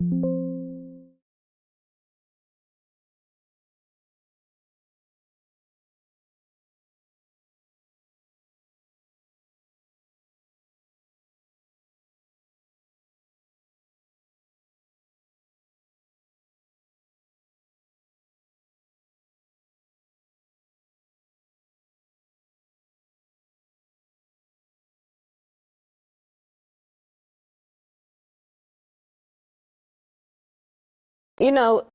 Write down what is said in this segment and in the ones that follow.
You know,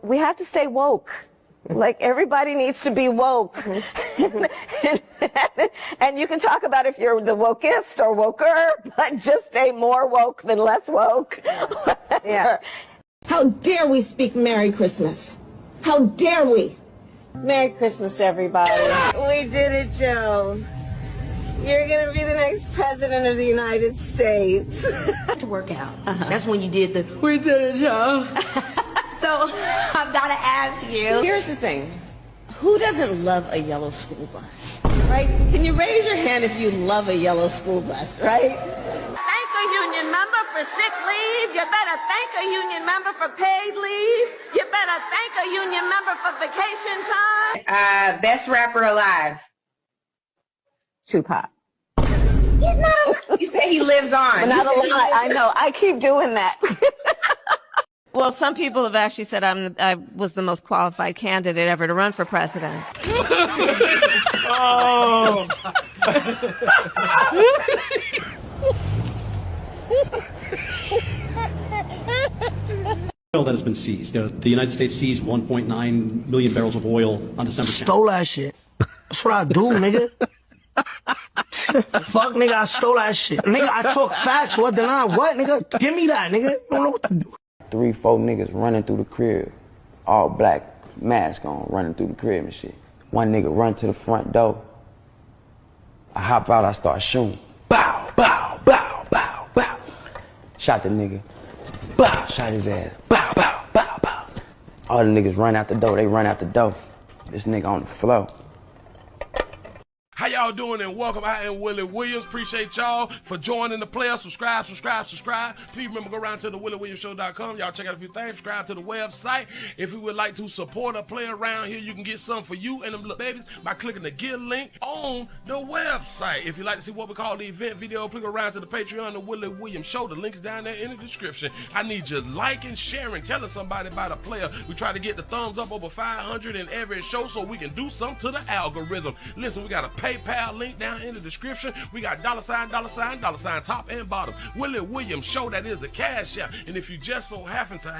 we have to stay woke. Like, everybody needs to be woke. And you can talk about if you're the wokest or woker, but just stay more woke than less woke. Yeah. How dare we speak Merry Christmas? How dare we? Merry Christmas, everybody. We did it, Joe. You're going to be the next president of the United States. To work out. That's when you did the, we did it, Joe. So I've got to ask you. Here's the thing. Who doesn't love a yellow school bus, right? Can you raise your hand if you love a yellow school bus, right? Thank a union member for sick leave. You better thank a union member for paid leave. You better thank a union member for vacation time. Best rapper alive. Tupac. He's not alive. You say he lives on. But not a lot. I know. I keep doing that. Well, some people have actually said I was the most qualified candidate ever to run for president. Oh. Oil that has been seized. The United States seized 1.9 million barrels of oil on December 10th. Stole that shit. That's what I do, nigga. Fuck, nigga, I stole that shit. Nigga, I talk facts. What deny? What, nigga? Give me that, nigga. I don't know what to do. 3, 4 niggas running through the crib, all black, mask on, running through the crib and shit. One nigga run to the front door. I hop out, I start shooting. Bow, bow, bow, bow, bow. Shot the nigga. Bow, shot his ass. Bow, bow, bow, bow. All the niggas run out the door, they run out the door. This nigga on the floor. How y'all doing and welcome. I am Willie Williams. Appreciate y'all for joining the player. Subscribe. Please remember, go around to the WillieWilliamsShow.com. Y'all check out a few things. Subscribe to the website. If you would like to support a player around here, you can get something for you and them little babies by clicking the Get link on the website. If you'd like to see what we call the event video, click around to the Patreon, the Willie Williams Show. The link's down there in the description. I need you liking, sharing, telling somebody about a player. We try to get the thumbs up over 500 in every show so we can do something to the algorithm. Listen, we got a PayPal link down in the description. We got $, top and bottom. Willie Williams Show, that is the cash app. And if you just so happen to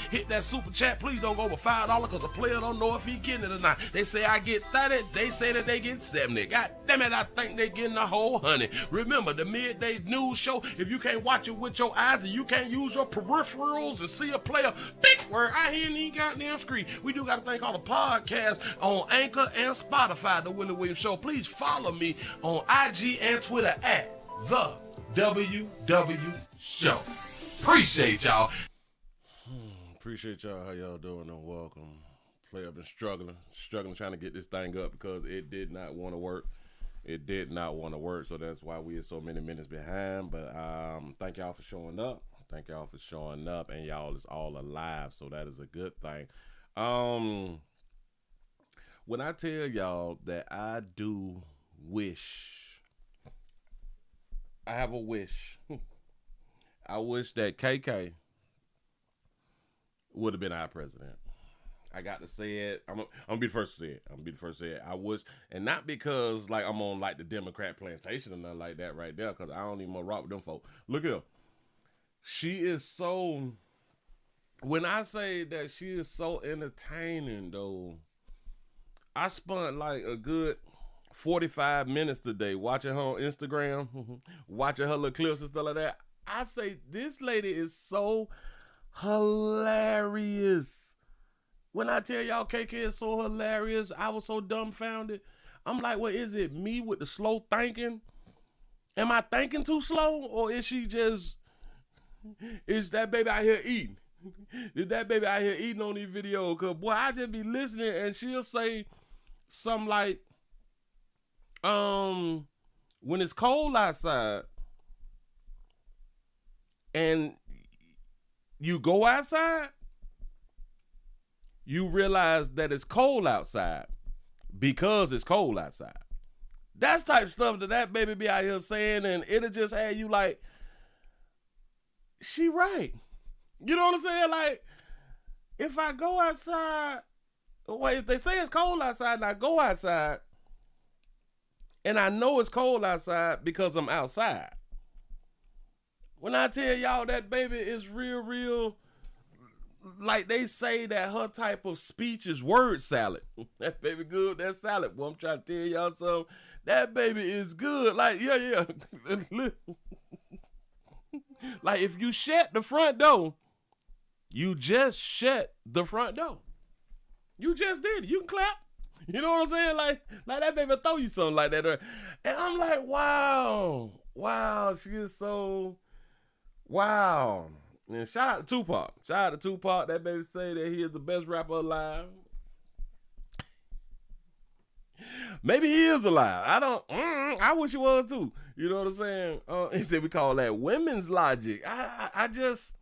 hit that super chat, please don't go over $5 because the player don't know if he getting it or not. They say I get 30, they say that they get 70. God damn it, I think they getting a whole 100. Remember, the midday news show, if you can't watch it with your eyes and you can't use your peripherals and see a player, big word, I hear any goddamn screen. We do got a thing called a podcast on Anchor and Spotify, the Willie Williams Show. Please follow me on IG and Twitter at the WW Show. Appreciate y'all. Appreciate y'all. How y'all doing and welcome. Player been struggling trying to get this thing up because it did not want to work. So that's why we are so many minutes behind. But thank y'all for showing up. And y'all is all alive, so that is a good thing. When I tell y'all that I do wish, I have a wish. I wish that KK would have been our president. I got to say it. I'm gonna be the first to say it. I wish, and not because like I'm on like the Democrat plantation or nothing like that right there, because I don't even want to rock with them folks. Look here. She is so, when I say that she is so entertaining though, I spent like a good 45 minutes today watching her on Instagram, watching her little clips and stuff like that. I say this lady is so hilarious. When I tell y'all KK is so hilarious, I was so dumbfounded. I'm like, well, is it me with the slow thinking? Am I thinking too slow? Or is that baby out here eating? Is that baby out here eating on these videos? Cause boy, I just be listening and she'll say something like, when it's cold outside and you go outside, you realize that it's cold outside because it's cold outside. That's type stuff that baby be out here saying, and it'll just have you like, she right. You know what I'm saying? Like, if I go outside, well, if they say it's cold outside and I go outside, and I know it's cold outside because I'm outside. When I tell y'all that baby is real, like they say that her type of speech is word salad. That baby good, that salad. Boy, I'm trying to tell y'all something. That baby is good. Like, yeah. Like, if you shut the front door, you just shut the front door. You just did it. You can clap. You know what I'm saying? Like that baby throw you something like that. And I'm like, wow, she is so, wow. And shout out to Tupac. That baby say that he is the best rapper alive. Maybe he is alive. I wish he was too. You know what I'm saying? He said we call that women's logic. I just,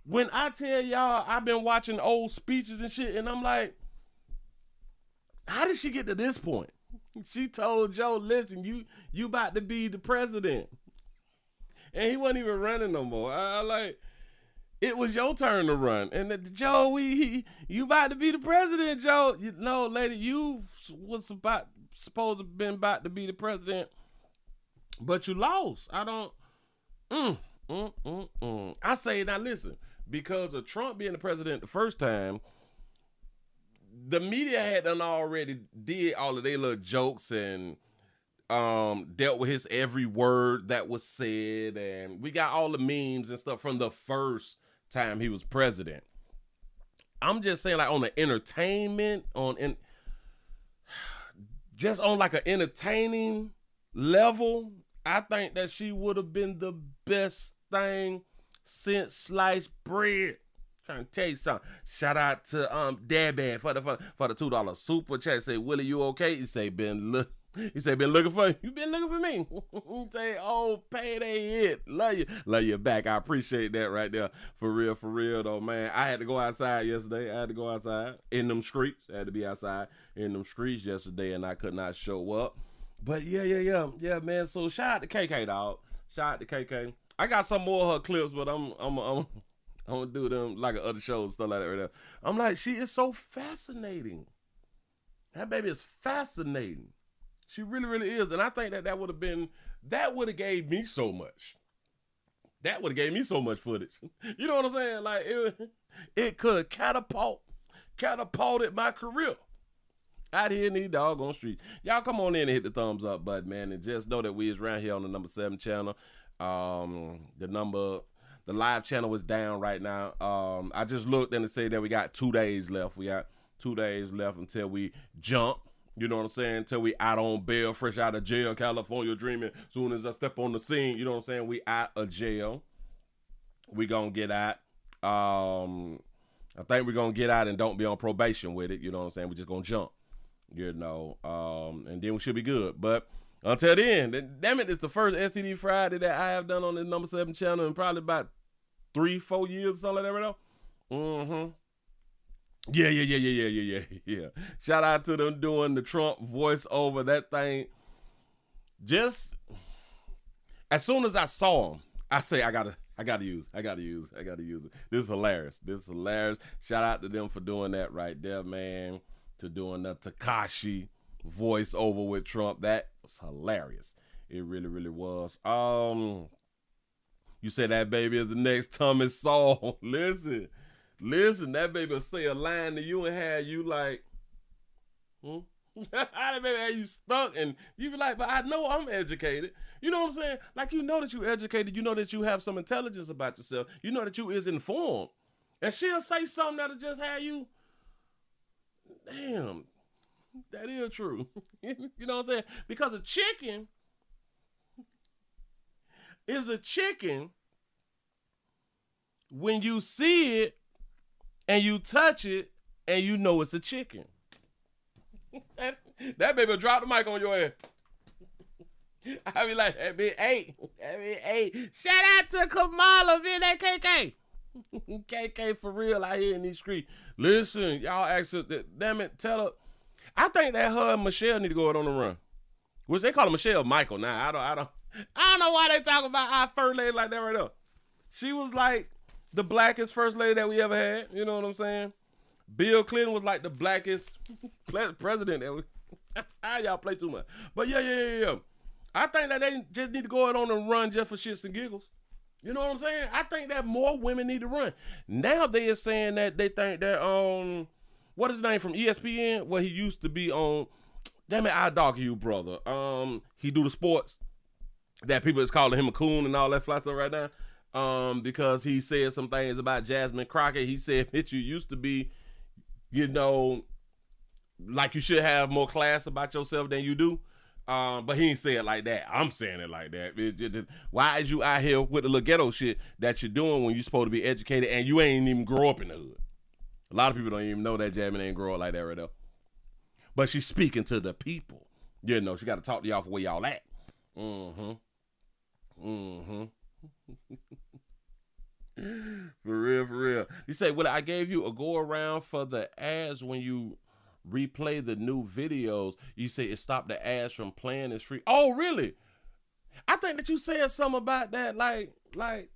when I tell y'all I've been watching old speeches and shit, and I'm like, how did she get to this point? She told Joe, listen, you about to be the president. And he wasn't even running no more. I like, it was your turn to run. And Joe, you about to be the president, Joe. No, lady, you was supposed to have been about to be the president, but you lost. I don't, I say, now listen, because of Trump being the president the first time, the media had done already did all of their little jokes and dealt with his every word that was said, and we got all the memes and stuff from the first time he was president. I'm just saying, like, on the entertainment, just on like an entertaining level, I think that she would have been the best thing since sliced bread. Trying to tell you something. Shout out to Debbie for the $2 super chat. Say, Willie, you okay? He say, been looking for you. You been looking for me. He say, oh, payday hit. Love you back. I appreciate that right there. For real though, man. I had to go outside yesterday. I had to go outside in them streets. I had to be outside in them streets yesterday, and I could not show up. But yeah, man. So shout out to KK, dog. Shout out to KK. I got some more of her clips, but I'm gonna do them like other shows, stuff like that right there. I'm like, she is so fascinating. That baby is fascinating. She really is. And I think that would have gave me so much. That would have gave me so much footage. You know what I'm saying? Like, it could have catapulted my career out here in these doggone streets. Y'all come on in and hit the thumbs up button, man. And just know that we is around here on the number 7 channel. The live channel is down right now. I just looked and it said that we got 2 days left. We got 2 days left until we jump. You know what I'm saying? Until we out on bail, fresh out of jail, California dreaming. Soon as I step on the scene, you know what I'm saying? We out of jail. We gonna get out. I think we're gonna get out and don't be on probation with it. You know what I'm saying? We just gonna jump. You know, and then we should be good. But until then, damn it, it's the first STD Friday that I have done on this number 7 channel in probably about 3-4 years or something like that right now. Yeah. Shout out to them doing the Trump voiceover. That thing, just as soon as I saw him, I say I gotta use it. This is hilarious. Shout out to them for doing that right there, man. To doing the Tekashi voiceover with Trump. That was hilarious. It really was. You said that baby is the next Thomas Sowell. Listen, that baby will say a line to you and have you like, How did maybe have you stuck and you be like, but I know I'm educated. You know what I'm saying? Like, you know that you educated. You know that you have some intelligence about yourself. You know that you is informed. And she'll say something that'll just have you, damn, that is true. You know what I'm saying? Because a chicken is a chicken when you see it and you touch it and you know it's a chicken. That baby will drop the mic on your ass. I be like, that bitch ate. That bitch ate. Shout out to Kamala, that KK. KK for real out here in these streets. Listen, y'all actually, damn it, tell her. I think that her and Michelle need to go out on the run. Which they call her Michelle Michael now. I don't know why they talk about our first lady like that right now. She was like the blackest first lady that we ever had. You know what I'm saying? Bill Clinton was like the blackest president that we. Y'all play too much. But yeah. I think that they just need to go out on and run just for shits and giggles. You know what I'm saying? I think that more women need to run. Now they are saying that they think that what is his name from ESPN? Well, he used to be on. Damn it, I dog you, brother. He do the sports. That people is calling him a coon and all that fly stuff right now. Because he said some things about Jasmine Crockett. He said, bitch, you used to be, you know, like you should have more class about yourself than you do. But he ain't say it like that. I'm saying it like that. Why is you out here with the little ghetto shit that you're doing when you're supposed to be educated and you ain't even grow up in the hood? A lot of people don't even know that Jasmine ain't grow up like that right now. But she's speaking to the people. You know, she got to talk to y'all for where y'all at. For real. You say, well, I gave you a go around for the ads when you replay the new videos. You say it stopped the ads from playing. It's free. Oh, really? I think that you said something about that, like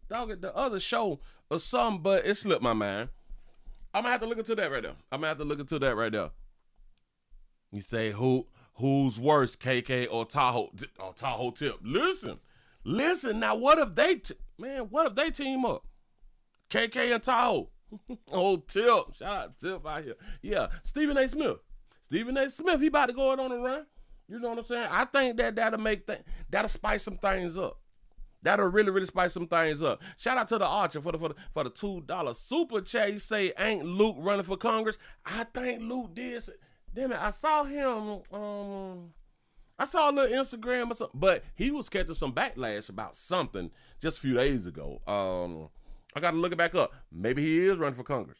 dog at the other show or something, but it slipped my mind. I'm gonna have to look into that right there. You say who's worse, KK or Tahoe Tip? Listen. Now, what if they team up? KK and Tahoe. Oh, Tip. Shout out to Tip out here. Yeah, Stephen A. Smith, he about to go on the run. You know what I'm saying? I think that'll spice some things up. That'll really spice some things up. Shout out to the Archer for the $2 super chat. He say, ain't Luke running for Congress? I think Luke did. Damn it, I saw him. I saw a little Instagram or something, but he was catching some backlash about something just a few days ago. I got to look it back up. Maybe he is running for Congress.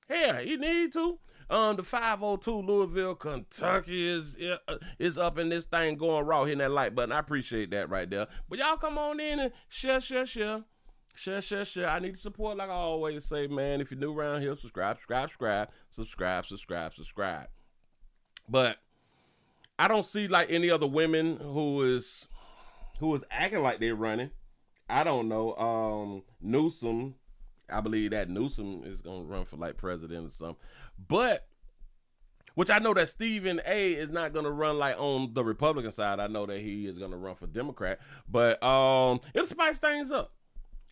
Yeah, he need to. The 502 Louisville, Kentucky is up in this thing going raw, hitting that like button. I appreciate that right there. But y'all come on in and share. I need support like I always say, man. If you're new around here, subscribe. But I don't see like any other women who is acting like they're running. I don't know. Newsom, I believe that Newsom is going to run for like president or something. But, which I know that Stephen A. is not going to run like on the Republican side. I know that he is going to run for Democrat. But it'll spice things up.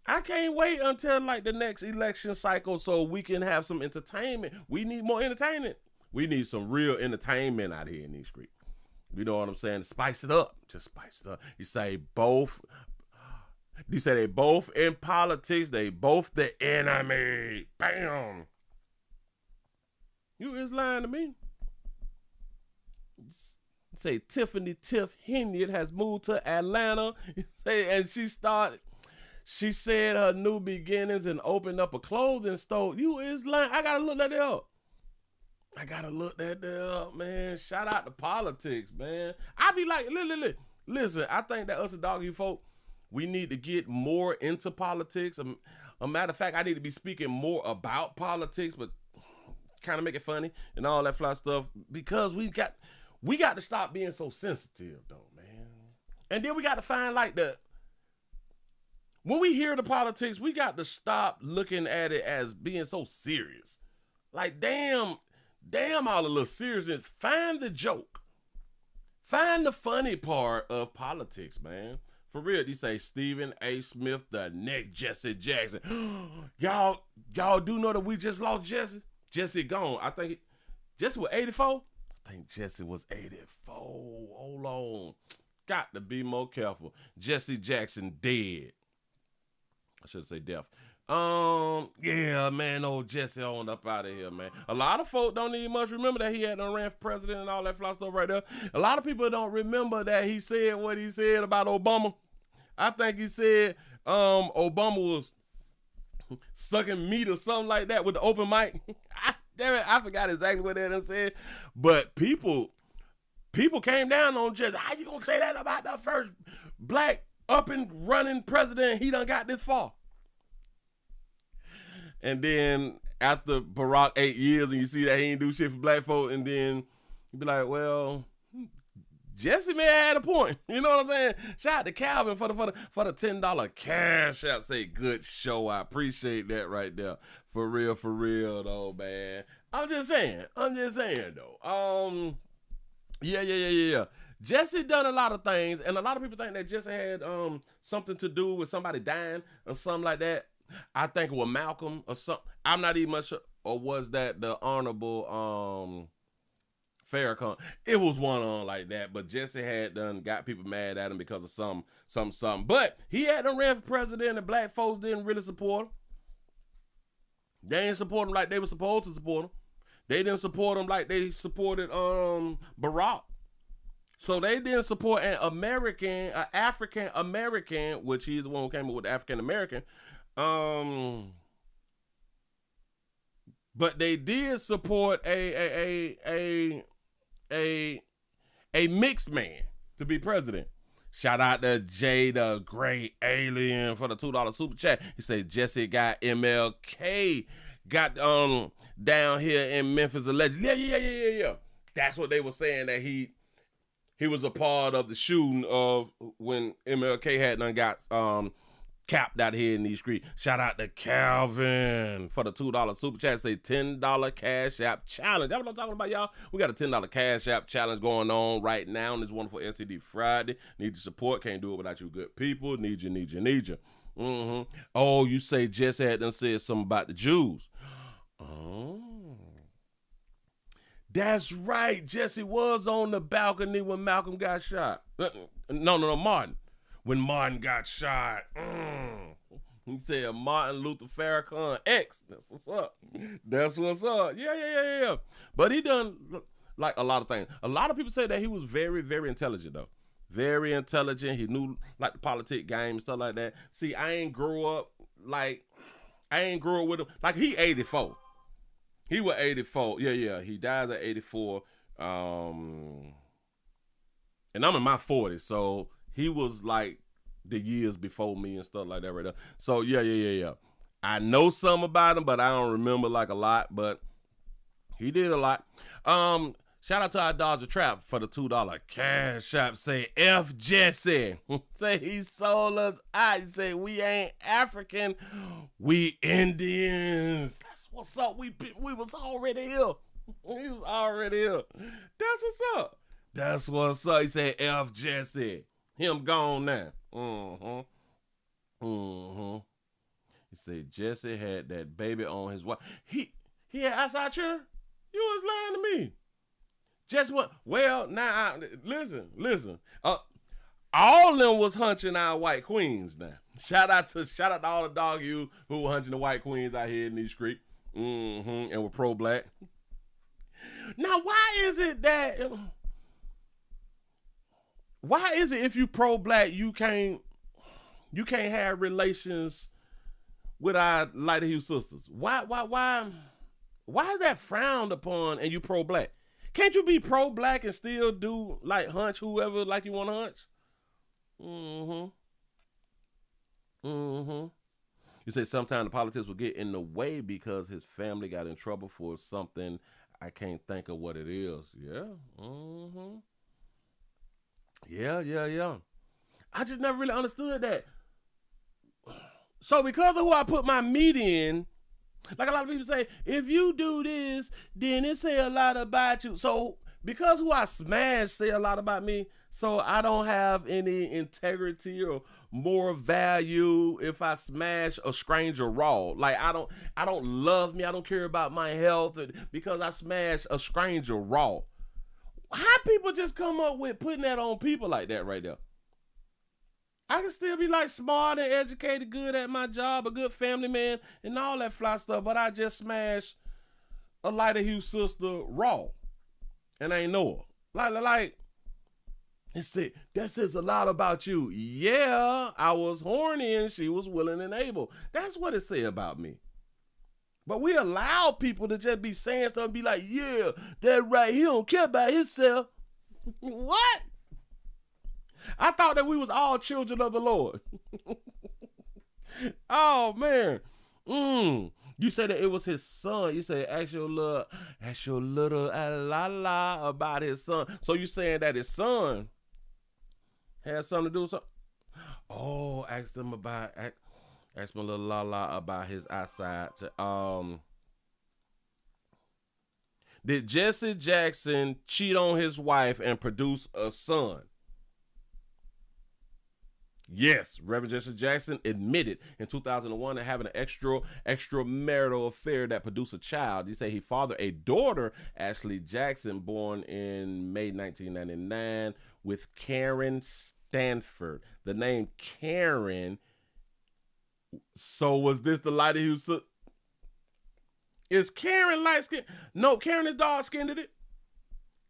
I can't wait until like the next election cycle so we can have some entertainment. We need more entertainment. We need some real entertainment out here in these streets. You know what I'm saying? Spice it up. Just spice it up. You say they both in politics. They both the enemy. Bam. You is lying to me. Say Tiffany Tiff Henry has moved to Atlanta. And she said her new beginnings and opened up a clothing store. You is lying. I gotta look that up. Man. Shout out to politics, man. I be like, listen, I think that us and doggy folk, we need to get more into politics. A matter of fact, I need to be speaking more about politics, but kind of make it funny and all that fly stuff because we got to stop being so sensitive, though, man. And then we got to find when we hear the politics, we got to stop looking at it as being so serious. Like, damn, all the little seriousness. Find the joke. Find the funny part of politics, man. For real, you say Stephen A. Smith, the next Jesse Jackson. y'all do know that we just lost Jesse? Jesse gone. I think Jesse was 84. I think Jesse was 84. Hold on. Got to be more careful. Jesse Jackson dead. I should say deaf. Yeah, man, old Jesse on up out of here, man. A lot of folk don't even much remember that he had done ran for president and all that fly stuff right there. A lot of people don't remember that he said what he said about Obama. I think he said Obama was sucking meat or something like that with the open mic. Damn it, I forgot exactly what that said. But people came down on Jesse. How you gonna say that about the first black up and running president? He done got this far. And then after Barack 8 years and you see that he ain't do shit for black folk, and then you be like, well, Jesse may have had a point. You know what I'm saying? Shout out to Calvin for the $10 cash app. Say good show. I appreciate that right there. For real though, man. I'm just saying though. Yeah. Jesse done a lot of things, and a lot of people think that Jesse had something to do with somebody dying or something like that. I think it was Malcolm or something. I'm not even much sure. Or was that the Honorable Farrakhan? It was one on like that, but Jesse had done got people mad at him because of something. But he had done ran for president, and black folks didn't really support him. They didn't support him like they were supposed to support him. They didn't support him like they supported Barack. So they didn't support an African American, which he's the one who came up with the African American. But they did support a mixed man to be president. Shout out to Jay the Great Alien for the $2 super chat. He said Jesse got MLK got down here in Memphis alleged. Yeah. That's what they were saying, that he was a part of the shooting of when MLK had done got capped out here in these streets. Shout out to Calvin for the $2 super chat. Say $10 cash app challenge. That's what I'm talking about, y'all. We got a $10 cash app challenge going on right now on this wonderful STD Friday. Need your support. Can't do it without you good people. Need you. Oh, you say Jesse had done said something about the Jews. Oh. That's right. Jesse was on the balcony when Malcolm got shot. No, Martin. When Martin got shot. He said Martin Luther Farrakhan X. That's what's up. Yeah. But he done like a lot of things. A lot of people say that he was very, very intelligent though. Very intelligent. He knew like the politic game and stuff like that. See, I ain't grew up with him. Like he 84. He was 84. Yeah. He died at 84. And I'm in my 40s, so he was like the years before me and stuff like that right there. So yeah. I know something about him, but I don't remember like a lot, but he did a lot. Shout out to our Dodger Trap for the $2 cash app. Say F Jesse. Say he sold us out. He say we ain't African, we Indians. That's what's up. We was already here. We was already here. That's what's up. That's what's up. He said F Jesse. Him gone now. He said Jesse had that baby on his wife. He had outside children? You was lying to me. Just what? Well, now, listen. All of them was hunching our white queens now. Shout out to all the dog you who were hunching the white queens out here in these streets. And were pro-black. Now, why is it if you pro-black, you can't have relations with our lighter hue sisters? Why is that frowned upon and you pro-black? Can't you be pro-black and still do like hunch whoever like you want to hunch? You say sometimes the politics will get in the way because his family got in trouble for something. I can't think of what it is. Yeah. Yeah. I just never really understood that. So because of who I put my meat in, like a lot of people say, if you do this, then it say a lot about you. So because who I smash say a lot about me, so I don't have any integrity or more value if I smash a stranger raw. Like I don't love me. I don't care about my health because I smash a stranger raw. How people just come up with putting that on people like that right there? I can still be like smart and educated, good at my job, a good family man, and all that fly stuff, but I just smashed a lighter hue sister raw. And I ain't know her. Like, it said, that says a lot about you. Yeah, I was horny and she was willing and able. That's what it said about me. But we allow people to just be saying stuff and be like, yeah, that right, he don't care about himself. What? I thought that we was all children of the Lord. Oh, man. You said that it was his son. You said, ask your little la about his son. So you saying that his son had something to do with something? Oh, ask my little la about his eyesight. Did Jesse Jackson cheat on his wife and produce a son? Yes, Reverend Jesse Jackson admitted in 2001 to having an extramarital affair that produced a child. He said he fathered a daughter, Ashley Jackson, born in May 1999, with Karen Stanford. The name Karen. So was this the lighter hue? Is Karen light skinned? No, Karen is dark skinned it.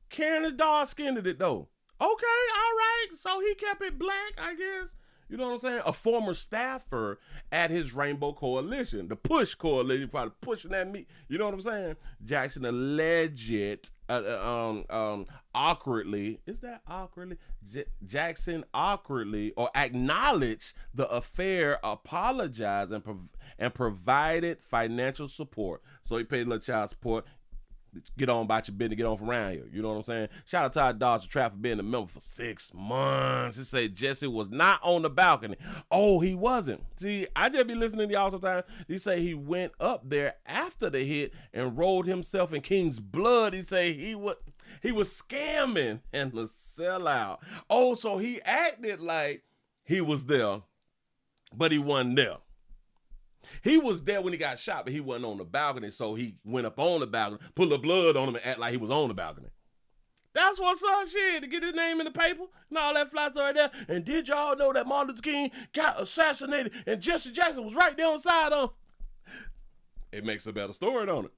Karen is dark skinned it though. Okay, all right. So he kept it black, I guess. You know what I'm saying? A former staffer at his Rainbow Coalition, the Push Coalition, probably pushing at me. You know what I'm saying? Jackson alleged, awkwardly, is that awkwardly? Jackson awkwardly or acknowledged the affair, apologized, and provided financial support. So he paid a little child support. Get on about your business, get on from around here. You know what I'm saying? Shout out to our Dodge Trap for being a member for 6 months. He said Jesse was not on the balcony. Oh, he wasn't. See, I just be listening to y'all sometimes. He say he went up there after the hit and rolled himself in King's blood. He say he was scamming and the sellout. Oh, so he acted like he was there, but he wasn't there. He was there when he got shot, but he wasn't on the balcony, so he went up on the balcony, put the blood on him, and act like he was on the balcony. That's what's up, shit, to get his name in the paper and all that fly stuff right there. And did y'all know that Martin Luther King got assassinated and Jesse Jackson was right there on the side of him? It makes a better story, don't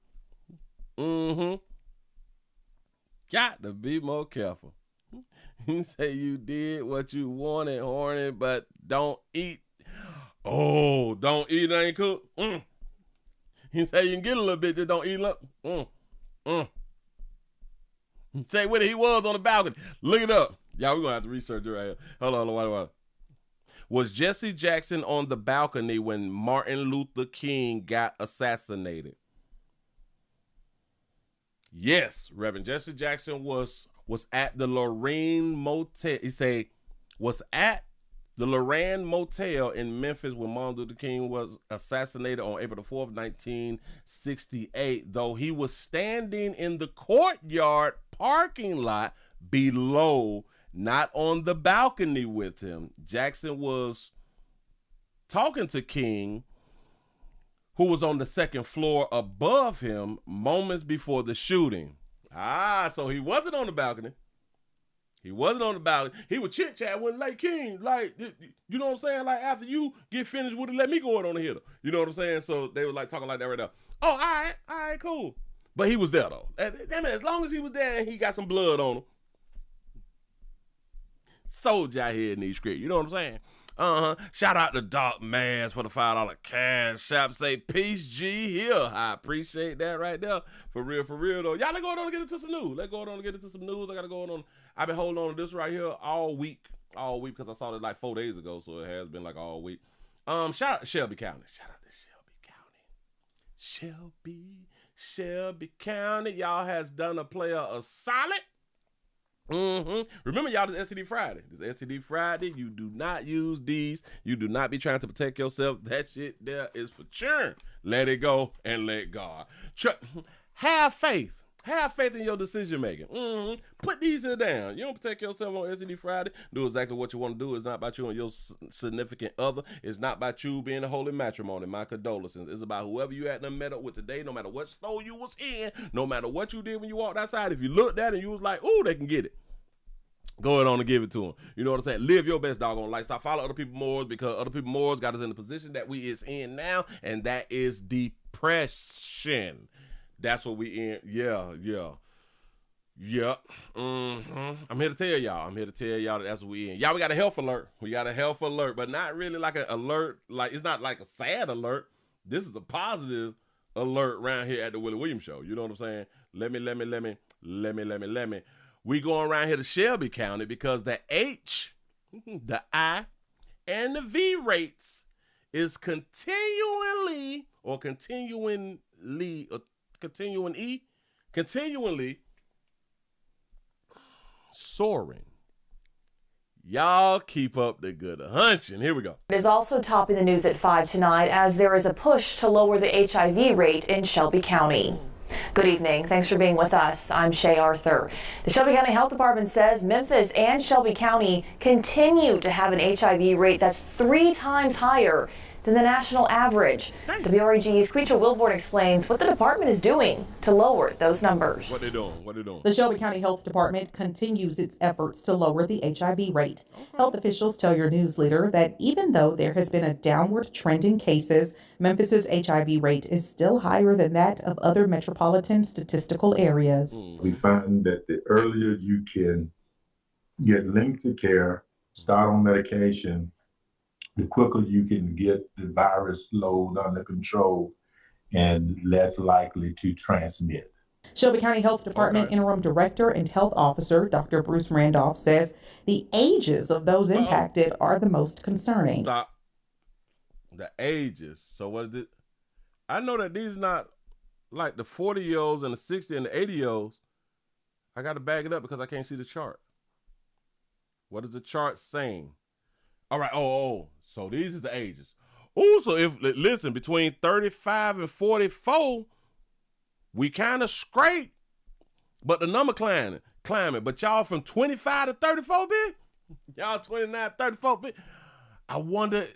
it? Got to be more careful. You say you did what you wanted, horny, but don't eat. Oh, don't eat it ain't cooked. He say you can get a little bit, just don't eat it up. Say what he was on the balcony. Look it up. Y'all, we're going to have to research it right here. Hold on, wait. Was Jesse Jackson on the balcony when Martin Luther King got assassinated? Yes, Reverend Jesse Jackson was at the Lorraine Motel. He say was at the Lorraine Motel in Memphis when Martin Luther King was assassinated on April the 4th, 1968, though he was standing in the courtyard parking lot below, not on the balcony with him. Jackson was talking to King, who was on the second floor above him moments before the shooting. So he wasn't on the balcony. He wasn't on the balcony. He was chit-chat with like King, like, you know what I'm saying? Like, after you get finished with it, let me go on the hitter. You know what I'm saying? So they were like talking like that right now. Oh, all right, cool. But he was there though. Damn it, as long as he was there and he got some blood on him. Soldier out here in these scripts. You know what I'm saying? Shout out to Doc Mass for the $5 cash shop. Say peace, G here. I appreciate that right there. For real though. Y'all, let's go on and get into some news. I gotta go on. I've been holding on to this right here all week because I saw it like 4 days ago, so it has been like all week. Shout out to Shelby County. Shelby County. Y'all has done a player a solid. Remember, y'all, this STD Friday. You do not use these. You do not be trying to protect yourself. That shit there is for churn. Let it go and let God. Have faith. Have faith in your decision making. Put these here down. You don't protect yourself on STD Friday. Do exactly what you want to do. It's not about you and your significant other. It's not about you being a holy matrimony. My condolences. It's about whoever you had met up with today, no matter what store you was in, no matter what you did when you walked outside. If you looked at it and you was like, ooh, they can get it. Go ahead on and give it to them. You know what I'm saying? Live your best doggone life. Stop following other people more, because other people more got us in the position that we is in now, and that is depression. That's what we in. Yeah. I'm here to tell y'all. That that's what we in. Y'all, we got a health alert. But not really like an alert. Like, it's not like a sad alert. This is a positive alert around here at the Willie Williams Show. You know what I'm saying? Let me. We going around here to Shelby County because the H, the I, and the V rates is continually soaring. Y'all keep up the good hunching. Here we go. It is also topping the news at 5 tonight as there is a push to lower the HIV rate in Shelby County. Good evening. Thanks for being with us. I'm Shay Arthur. The Shelby County Health Department says Memphis and Shelby County continue to have an HIV rate that's 3 times higher than the national average. WREG's Queecha Wilborn explains what the department is doing to lower those numbers. What they doing? The Shelby County Health Department continues its efforts to lower the HIV rate. Health officials tell your newsletter that even though there has been a downward trend in cases, Memphis's HIV rate is still higher than that of other metropolitan statistical areas. We find that the earlier you can get linked to care, start on medication, the quicker you can get the virus load under control and less likely to transmit. Shelby County Health Department Interim Director and Health Officer Dr. Bruce Randolph says the ages of those impacted are the most concerning. Stop. The ages. So what is it? I know that these not like the 40-year-olds and the 60 and the 80-year-olds. I got to bag it up because I can't see the chart. What is the chart saying? All right. So these are the ages. Oh, so listen, between 35 and 44, we kind of scrape, but the number climbing. But y'all from 25 to 34 bit? Y'all 29, 34 bit? I wonder,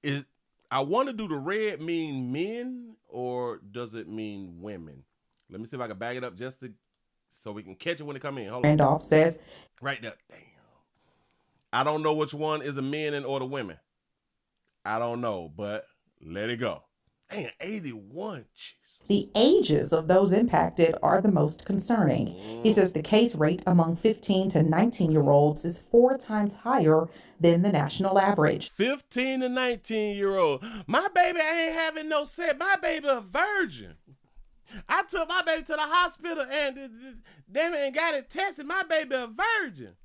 do the red mean men or does it mean women? Let me see if I can bag it up so we can catch it when they come in. Hold on. Randolph says. Right there. Damn. I don't know which one is a men or the women. I don't know, but let it go. Damn, 81. Jesus. The ages of those impacted are the most concerning. He says the case rate among 15 to 19-year-olds is 4 times higher than the national average. 15 to 19-year-old. My baby ain't having no sex. My baby a virgin. I took my baby to the hospital and got it tested. My baby a virgin.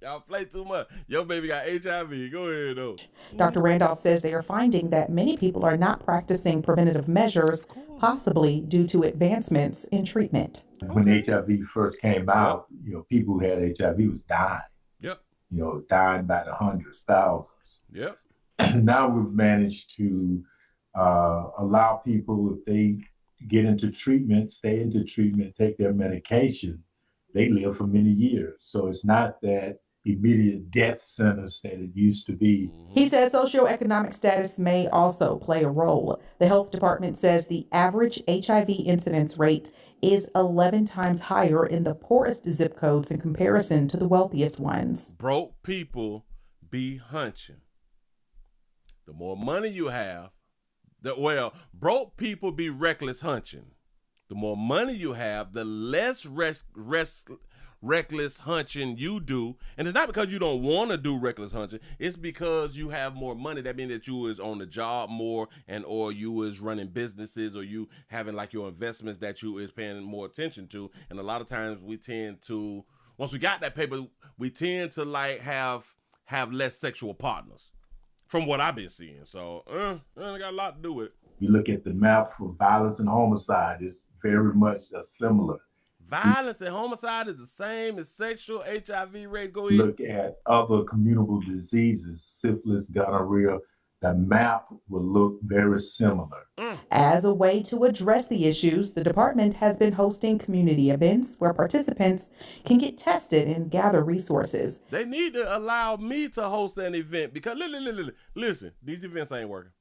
Y'all play too much. Your baby got HIV. Go ahead, though. Dr. Randolph says they are finding that many people are not practicing preventative measures, possibly due to advancements in treatment. When HIV first came out, people who had HIV was dying. Yep. Dying by the hundreds, thousands. Yep. Now we've managed to allow people, if they get into treatment, stay into treatment, take their medication, they live for many years. So it's not that immediate death sentence that it used to be. He says socioeconomic status may also play a role. The health department says the average HIV incidence rate is 11 times higher in the poorest zip codes in comparison to the wealthiest ones. Broke people be hunching. The more money you have, broke people be reckless hunching. The more money you have, the less reckless hunching you do. And it's not because you don't want to do reckless hunching. It's because you have more money. That means that you is on the job more or you is running businesses or you having like your investments that you is paying more attention to. And a lot of times we tend to, once we got that paper, we tend to like have less sexual partners from what I've been seeing. So I got a lot to do with it. You look at the map for violence and homicide, it's very much similar. Violence and homicide is the same as sexual HIV rates. Go ahead. Look at other communicable diseases, syphilis, gonorrhea, the map will look very similar. As a way to address the issues, the department has been hosting community events where participants can get tested and gather resources. They need to allow me to host an event because listen, these events ain't working.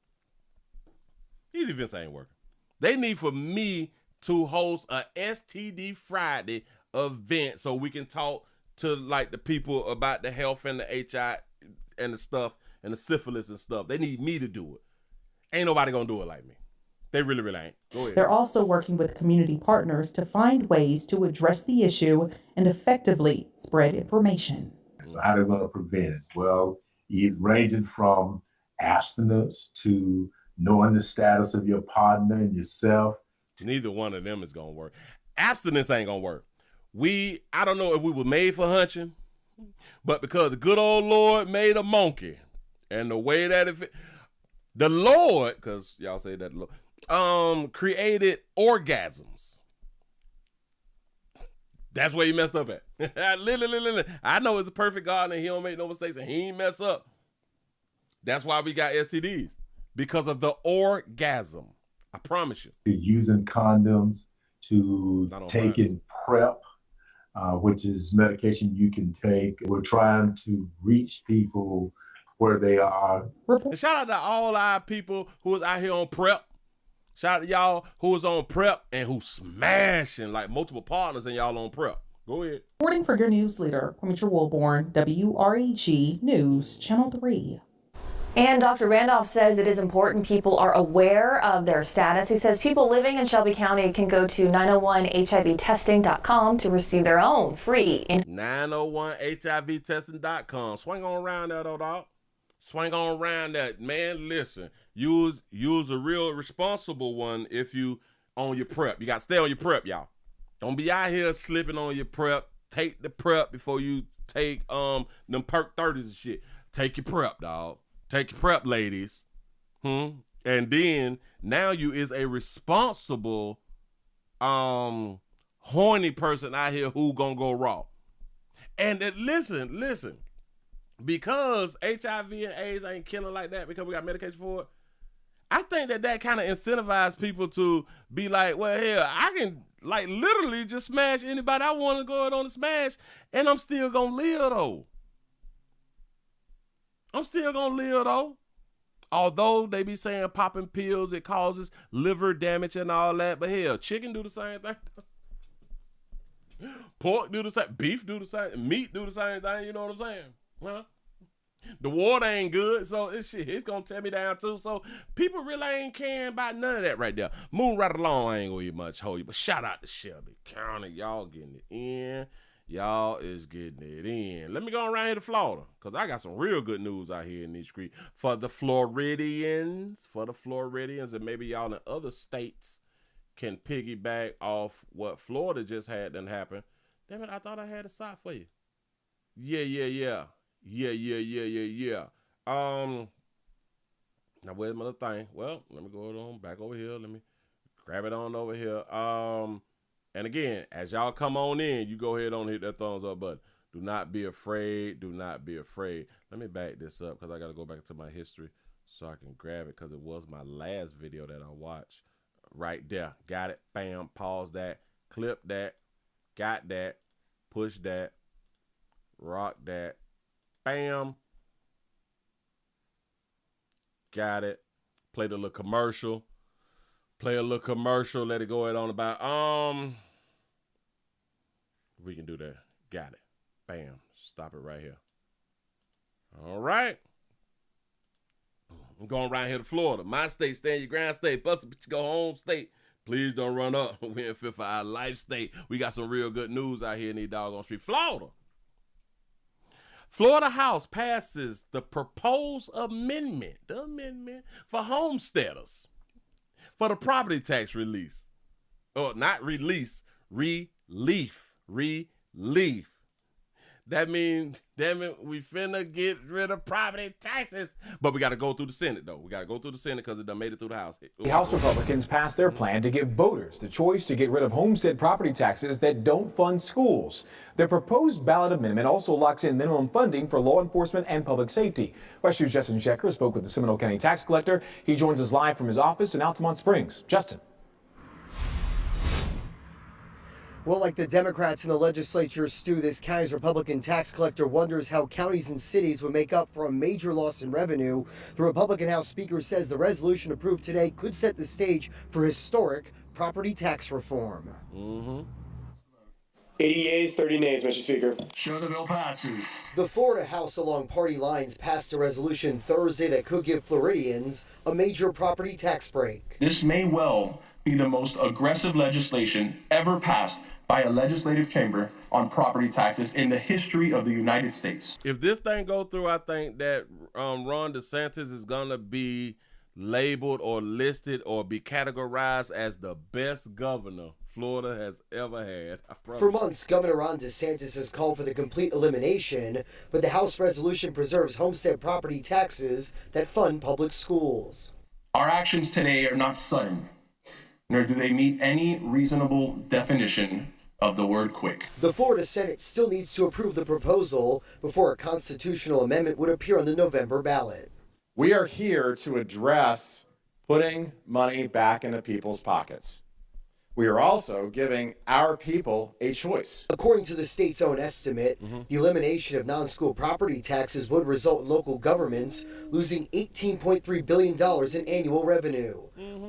These events ain't working. They need for me to host a STD Friday event so we can talk to like the people about the health and the HIV and the stuff and the syphilis and stuff. They need me to do it. Ain't nobody gonna do it like me. They really, really ain't. Go ahead. They're also working with community partners to find ways to address the issue and effectively spread information. So how they're going to prevent it? Well, ranging from abstinence to knowing the status of your partner and yourself. Neither one of them is gonna work. Abstinence ain't gonna work. I don't know if we were made for hunching, but because the good old Lord made a monkey, and the way that the Lord, because y'all say that the Lord, created orgasms. That's where he messed up at. I know it's a perfect God and he don't make no mistakes and he ain't mess up. That's why we got STDs, because of the orgasm. I promise you. Using condoms, to taking PrEP, which is medication you can take. We're trying to reach people where they are. And shout out to all our people who is out here on PrEP. Shout out to y'all who is on PrEP and who smashing like multiple partners and y'all on PrEP. Go ahead. Reporting for your news leader, Quimitra Wilborn, WREG News, Channel 3. And Dr. Randolph says it is important people are aware of their status. He says people living in Shelby County can go to 901HIVtesting.com to receive their own free 901HIVtesting.com. Swing on around that, old dog. Swing on around that, man. Listen, use a real responsible one if you on your PrEP. You got to stay on your PrEP, y'all. Don't be out here slipping on your PrEP. Take the PrEP before you take them perk 30s and shit. Take your PrEP, dog. Take your PrEP, ladies. And then now you is a responsible horny person out here who gonna go raw. And listen, because HIV and AIDS ain't killing like that because we got medication for it, I think that kind of incentivizes people to be like, well, hell, I can like literally just smash anybody I want to go on to smash, and I'm still gonna live though. Although they be saying popping pills, it causes liver damage and all that. But hell, chicken do the same thing. Pork do the same. Beef do the same. Meat do the same thing. You know what I'm saying? Huh? The water ain't good, so it's going to tear me down too. So people really ain't caring about none of that right there. Moving right along, I ain't going to eat much hold you. But shout out to Shelby County. Y'all getting it in. Y'all is getting it in. Let me go around here to Florida, because I got some real good news out here in these streets for the Floridians. And maybe y'all in other states can piggyback off what Florida just had done happen. Damn it, I thought I had a side for you. Yeah. Now where's my other thing? Well, let me go on back over here. Let me grab it on over here. And again, as y'all come on in, you go ahead and hit that thumbs up button. Do not be afraid. Do not be afraid. Let me back this up because I got to go back into my history so I can grab it, because it was my last video that I watched. Right there. Got it. Bam. Pause that. Clip that. Got that. Push that. Rock that. Bam. Got it. Play the little commercial. Let it go ahead on about. We can do that. Got it. Bam. Stop it right here. All right. I'm going right here to Florida. My state, stand your ground state. Bust it, go home state. Please don't run up. We in fit for our life state. We got some real good news out here in these doggone street. Florida House passes the proposed amendment, for homesteaders for the property tax release. Or not release, relief. That means, damn it, we finna get rid of property taxes. But we got to go through the Senate, though. We got to go through the Senate because it done made it through the House. The House Republicans passed their plan to give voters the choice to get rid of homestead property taxes that don't fund schools. Their proposed ballot amendment also locks in minimum funding for law enforcement and public safety. West News' Justin Shecker spoke with the Seminole County tax collector. He joins us live from his office in Altamont Springs. Justin. Well, like the Democrats in the legislature, Stu, this county's Republican tax collector wonders how counties and cities would make up for a major loss in revenue. The Republican House Speaker says the resolution approved today could set the stage for historic property tax reform. 80 yeas, 30 nays, Mr. Speaker. Sure, the bill passes. The Florida House, along party lines, passed a resolution Thursday that could give Floridians a major property tax break. This may well be the most aggressive legislation ever passed by a legislative chamber on property taxes in the history of the United States. If this thing go through, I think that Ron DeSantis is gonna be labeled or listed or be categorized as the best governor Florida has ever had. For months, Governor Ron DeSantis has called for the complete elimination, but the House resolution preserves homestead property taxes that fund public schools. Our actions today are not sudden, nor do they meet any reasonable definition of the word quick. The Florida Senate still needs to approve the proposal before a constitutional amendment would appear on the November ballot. We are here to address putting money back into people's pockets. We are also giving our people a choice. According to the state's own estimate, the elimination of non-school property taxes would result in local governments losing $18.3 billion in annual revenue.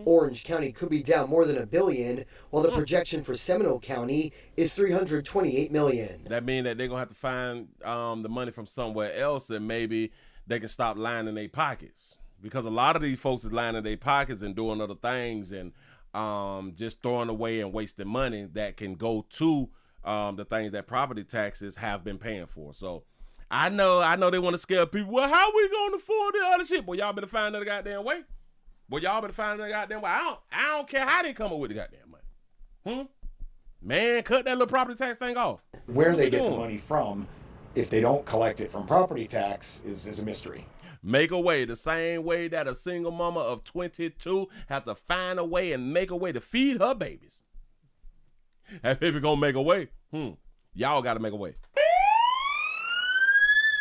Orange County could be down more than $1 billion, while the projection for Seminole County is $328 million. That means that they're going to have to find the money from somewhere else, and maybe they can stop lining their pockets. Because a lot of these folks is lining their pockets and doing other things and just throwing away and wasting money that can go to the things that property taxes have been paying for. So I know they want to scare people. Well, how we going to afford the other shit? Well, y'all better find another goddamn way. I don't care how they come up with the goddamn money. Man, cut that little property tax thing off. Where they get the money from, if they don't collect it from property tax, is a mystery. Make a way, the same way that a single mama of 22 have to find a way and make a way to feed her babies. That baby gonna make a way. Y'all gotta make a way.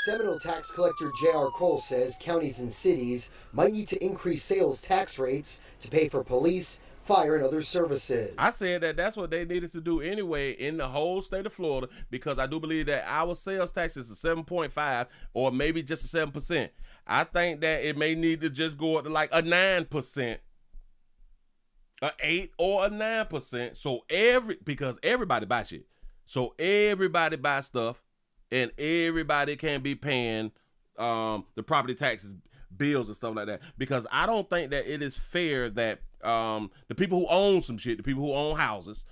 Seminole tax collector J.R. Kroll says counties and cities might need to increase sales tax rates to pay for police, fire, and other services. I said that that's what they needed to do anyway in the whole state of Florida, because I do believe that our sales tax is a 7.5 or maybe just a 7%. I think that it may need to just go up to like a 9%, a 8 or a 9%. So because everybody buy shit. So everybody buy stuff and everybody can be paying the property taxes, bills and stuff like that. Because I don't think that it is fair that the people who own some shit, the people who own houses,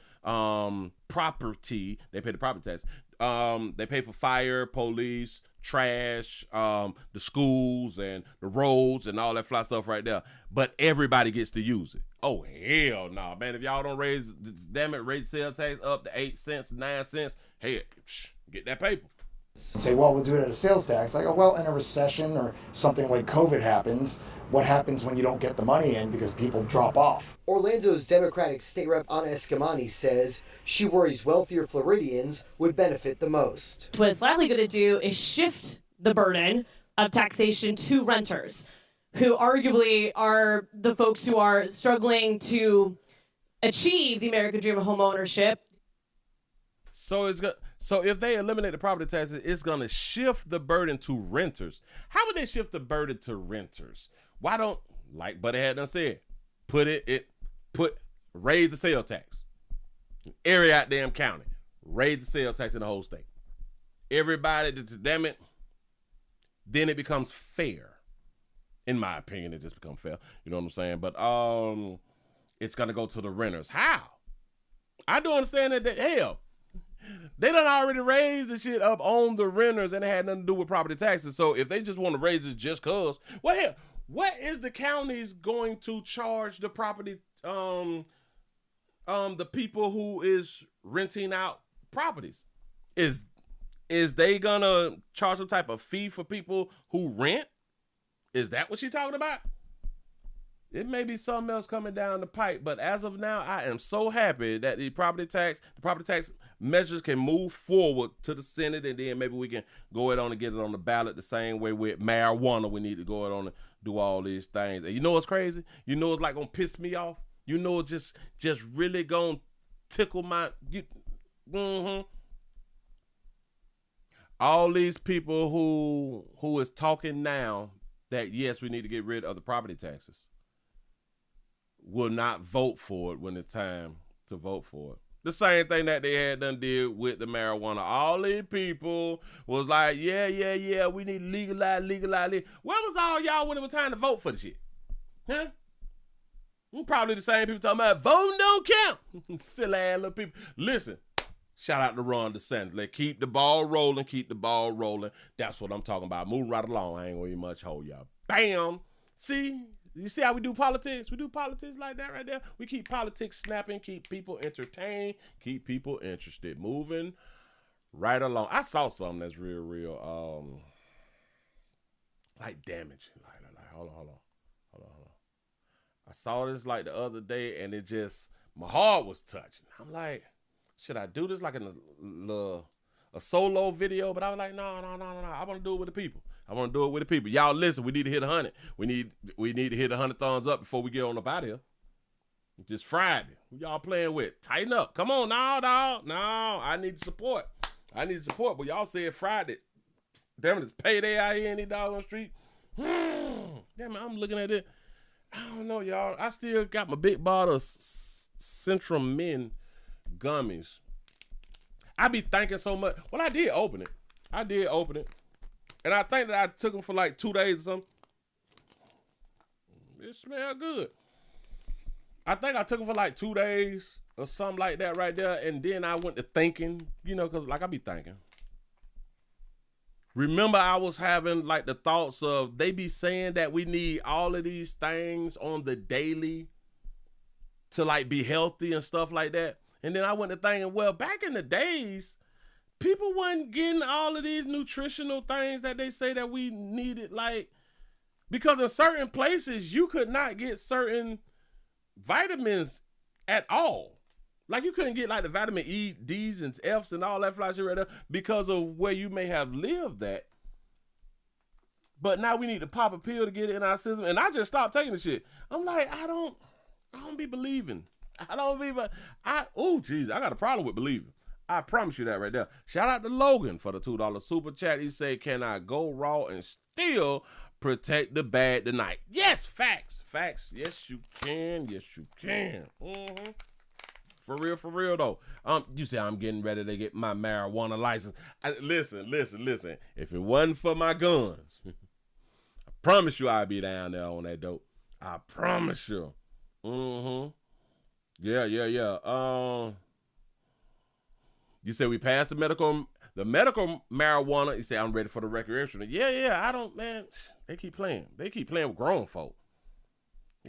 property, they pay the property tax. They pay for fire, police, trash, the schools and the roads and all that fly stuff right there. But everybody gets to use it. Oh, hell no, man. If y'all don't raise sales tax up to 8 cents, 9 cents, hey, get that paper. Say, well, we'll do it at a sales tax. I go, well, in a recession or something like COVID happens, what happens when you don't get the money in because people drop off? Orlando's Democratic State Rep Anna Escamani says she worries wealthier Floridians would benefit the most. What it's likely going to do is shift the burden of taxation to renters, who arguably are the folks who are struggling to achieve the American dream of home ownership. So if they eliminate the property taxes, it's going to shift the burden to renters. How would they shift the burden to renters? Why don't, like Buddy had done said, raise the sales tax. Every goddamn county, raise the sales tax in the whole state. Everybody, damn it, then it becomes fair. In my opinion, it just becomes fair. You know what I'm saying? But it's going to go to the renters. How? I do understand that, hell, they done already raised the shit up on the renters and it had nothing to do with property taxes. So if they just want to raise it just cause, well, hell, what is the counties going to charge the property, the people who is renting out properties? Is is they gonna charge some type of fee for people who rent? Is that what you're talking about? It may be something else coming down the pipe, but as of now, I am so happy that the property tax measures can move forward to the Senate, and then maybe we can go it on and get it on the ballot the same way with marijuana. We need to go it on and do all these things. And you know what's crazy? You know it's like gonna piss me off? You know it's just really gonna tickle my... All these people who is talking now that, yes, we need to get rid of the property taxes will not vote for it when it's time to vote for it. The same thing that they had done did with the marijuana. All these people was like, yeah, we need to legalize. Where was all y'all when it was time to vote for the shit? Huh? Probably the same people talking about voting don't count. Silly ass little people. Listen, shout out to Ron DeSantis. Let's keep the ball rolling, That's what I'm talking about. Moving right along. I ain't gonna even much hold y'all. Bam. See? You see how we do politics? We do politics like that right there. We keep politics snapping, keep people entertained, keep people interested. Moving right along. I saw something that's real, like damaging. Like, hold on. I saw this like the other day, and it just, my heart was touching. I'm like, should I do this like in a solo video? But I was like, no. I want to do it with the people. Y'all listen, we need to hit 100. We need to hit 100 thumbs up before we get on up out of here. It's just Friday. Who y'all playing with? Tighten up. Come on, no. I need support. But y'all said Friday. Damn it, it's payday out here in the doggone street. Damn it, I'm looking at it. I don't know, y'all. I still got my big bottle of Central Men gummies. I be thinking so much. Well, I did open it. And I think that I took them for like 2 days or something. It smelled good. I think I took them for like 2 days or something like that right there. And then I went to thinking, because like I be thinking. Remember, I was having like the thoughts of, they be saying that we need all of these things on the daily to like be healthy and stuff like that. And then I went to thinking, well, back in the days, people wasn't getting all of these nutritional things that they say that we needed, like, because in certain places you could not get certain vitamins at all. Like you couldn't get like the vitamin E, D's, and F's and all that fly shit right there because of where you may have lived at. But now we need to pop a pill to get it in our system. And I just stopped taking the shit. I'm like, I don't be believing. Oh, geez, I got a problem with believing. I promise you that right there. Shout out to Logan for the $2 super chat. He said, can I go raw and still protect the bag tonight? Yes, facts. Yes, you can. Mm-hmm. For real though. You say I'm getting ready to get my marijuana license. Listen. If it wasn't for my guns, I promise you I'd be down there on that dope. I promise you. Mm-hmm. Yeah. You said we passed the medical marijuana. You say I'm ready for the recreational. Yeah. Man, they keep playing. They keep playing with grown folk.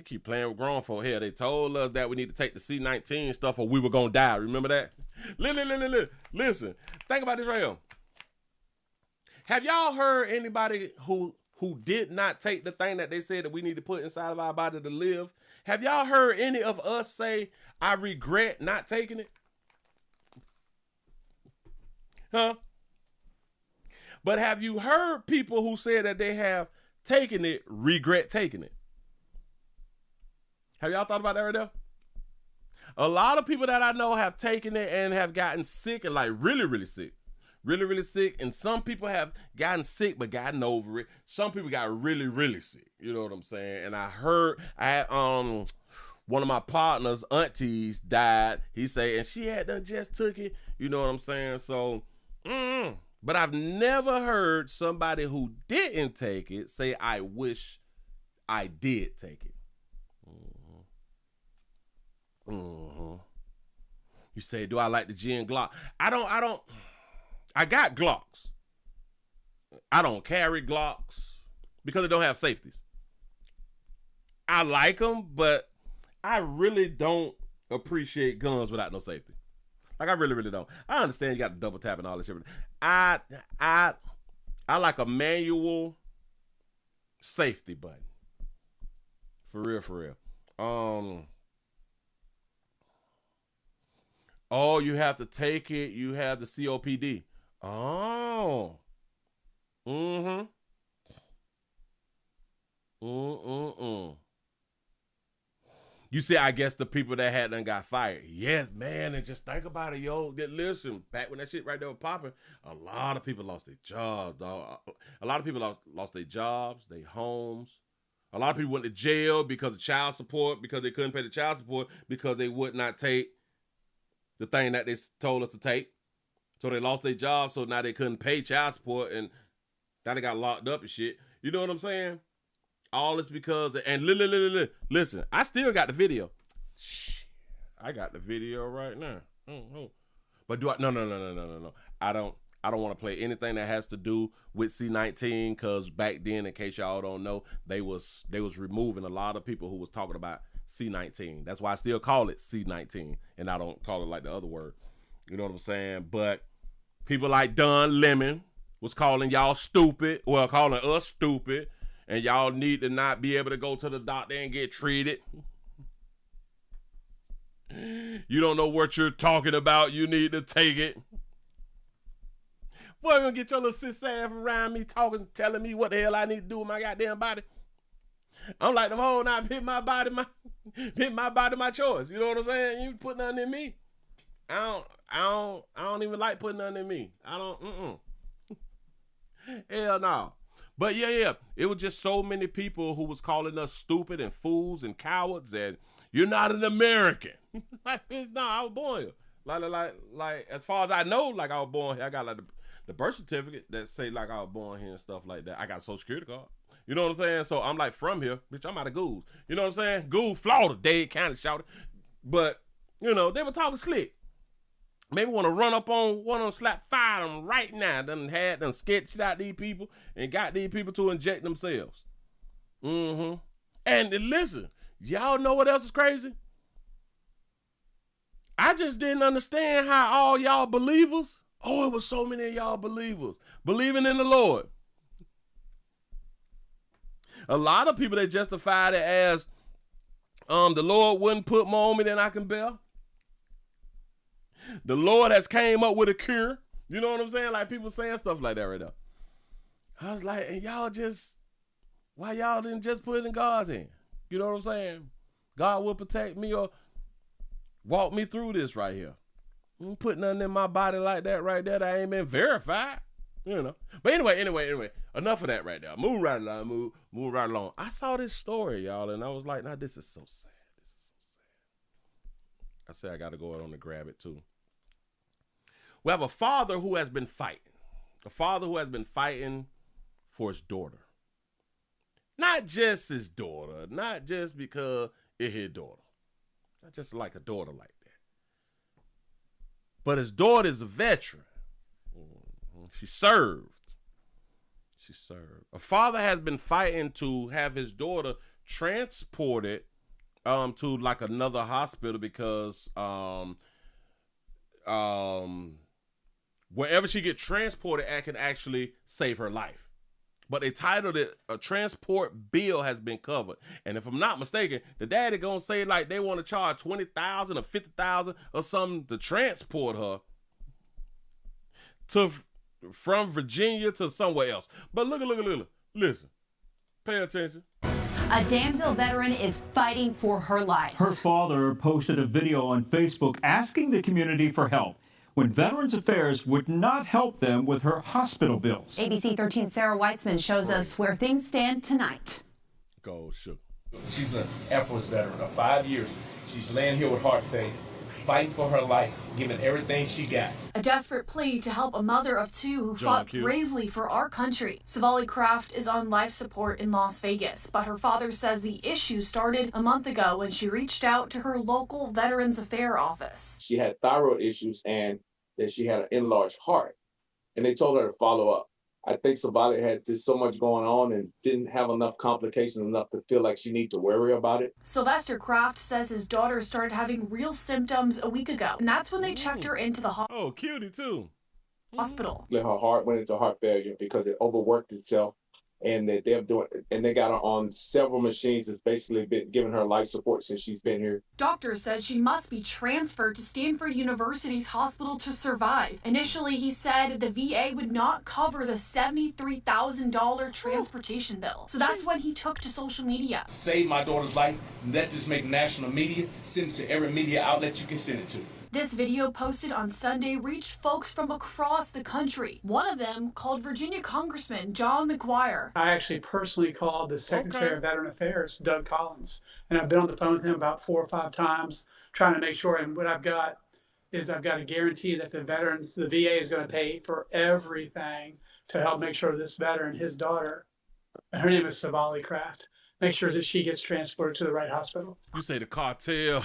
Here, they told us that we need to take the C-19 stuff or we were going to die. Remember that? Listen, think about this right here. Have y'all heard anybody who did not take the thing that they said that we need to put inside of our body to live? Have y'all heard any of us say, I regret not taking it? Huh? But have you heard people who said that they have taken it, regret taking it? Have y'all thought about that right there? A lot of people that I know have taken it and have gotten sick and like really sick. Really sick. And some people have gotten sick but gotten over it. Some people got really sick. You know what I'm saying? And I had one of my partner's aunties died. He said, and she had done just took it. You know what I'm saying? So, but I've never heard somebody who didn't take it say, I wish I did take it. You say, do I like the gin Glock? I got Glocks. I don't carry Glocks because they don't have safeties. I like them, but I really don't appreciate guns without no safety. Like, I really, really don't. I understand you got to double tap and all this shit. I like a manual safety button. For real, for real. Oh, you have to take it. You have the COPD. Oh. You see, I guess the people that had done got fired. Yes, man, and just think about it, yo. Listen, back when that shit right there was popping, a lot of people lost their jobs, dog. A lot of people lost their jobs, their homes. A lot of people went to jail because of child support, because they couldn't pay the child support, because they would not take the thing that they told us to take. So they lost their job, so now they couldn't pay child support, and now they got locked up and shit. You know what I'm saying? All this because and listen, I still got the video. Shit, I got the video right now. But do I? No. I don't want to play anything that has to do with C-19 because back then, in case y'all don't know, they was removing a lot of people who was talking about C-19. That's why I still call it C-19 and I don't call it like the other word. You know what I'm saying? But people like Don Lemon was calling y'all stupid. Well, calling us stupid. And y'all need to not be able to go to the doctor and get treated. You don't know what you're talking about. You need to take it. Boy, gonna get your little sis ass around me talking, telling me what the hell I need to do with my goddamn body. I'm like them whole night, hit my body, my choice. You know what I'm saying? You put nothing in me. I don't even like putting nothing in me. I don't. Hell no. But yeah, it was just so many people who was calling us stupid and fools and cowards and you're not an American. Like, no, I was born here. Like as far as I know, like I was born here. I got like the birth certificate that say like I was born here and stuff like that. I got a Social Security card. You know what I'm saying? So I'm like from here, bitch. I'm out of Gould. You know what I'm saying? Gould, Florida, Dade County, shouted. But you know they were talking slick. Maybe want to run up on one of them, slap fire them right now. Done sketched out these people and got these people to inject themselves. And listen, y'all know what else is crazy? I just didn't understand how all y'all believers, it was so many of y'all believers, believing in the Lord. A lot of people, they justified it as the Lord wouldn't put more on me than I can bear. The Lord has came up with a cure. You know what I'm saying? Like people saying stuff like that right now. I was like, and y'all why y'all didn't just put it in God's hand? You know what I'm saying? God will protect me or walk me through this right here. You don't put nothing in my body like that right there that ain't been verified. You know. But anyway, enough of that right there. Move right along, move right along. I saw this story, y'all, and I was like, this is so sad. This is so sad. I said I got to go out on to grab it too. We have a father who has been fighting. A father who has been fighting for his daughter. Not just his daughter. Not just because it's his daughter. Not just like a daughter like that. But his daughter is a veteran. She served. A father has been fighting to have his daughter transported to like another hospital because wherever she get transported, it can actually save her life. But they titled it, a transport bill has been covered. And if I'm not mistaken, the daddy gonna say like they want to charge $20,000 or $50,000 or something to transport her from Virginia to somewhere else. But look, listen, pay attention. A Danville veteran is fighting for her life. Her father posted a video on Facebook asking the community for help when Veterans Affairs would not help them with her hospital bills. ABC 13's Sarah Weitzman shows us where things stand tonight. Go, shoot. She's an Air Force veteran of 5 years. She's laying here with heart failure, fighting for her life, giving everything she got. A desperate plea to help a mother of two who fought bravely for our country. Savali Kraft is on life support in Las Vegas, but her father says the issue started a month ago when she reached out to her local Veterans Affairs office. She had thyroid issues and that she had an enlarged heart, and they told her to follow up. I think Savali had just so much going on and didn't have enough complications enough to feel like she needed to worry about it. Sylvester Kraft says his daughter started having real symptoms a week ago, and that's when they checked her into the Oh, cutie too. hospital. Her heart went into heart failure because it overworked itself, and they got her on several machines that's basically been giving her life support since she's been here. Doctors said she must be transferred to Stanford University's hospital to survive. Initially, he said the VA would not cover the $73,000 transportation bill. So that's when he took to social media. Save my daughter's life. Let this make national media. Send it to every media outlet you can send it to. This video posted on Sunday reached folks from across the country. One of them called Virginia Congressman John McGuire. I actually personally called the Secretary of Veteran Affairs, Doug Collins, and I've been on the phone with him about 4 or 5 times trying to make sure. And what I've got is I've got a guarantee that the VA is going to pay for everything to help make sure this veteran, his daughter, and her name is Savali Kraft, make sure that she gets transported to the right hospital. You say the cartel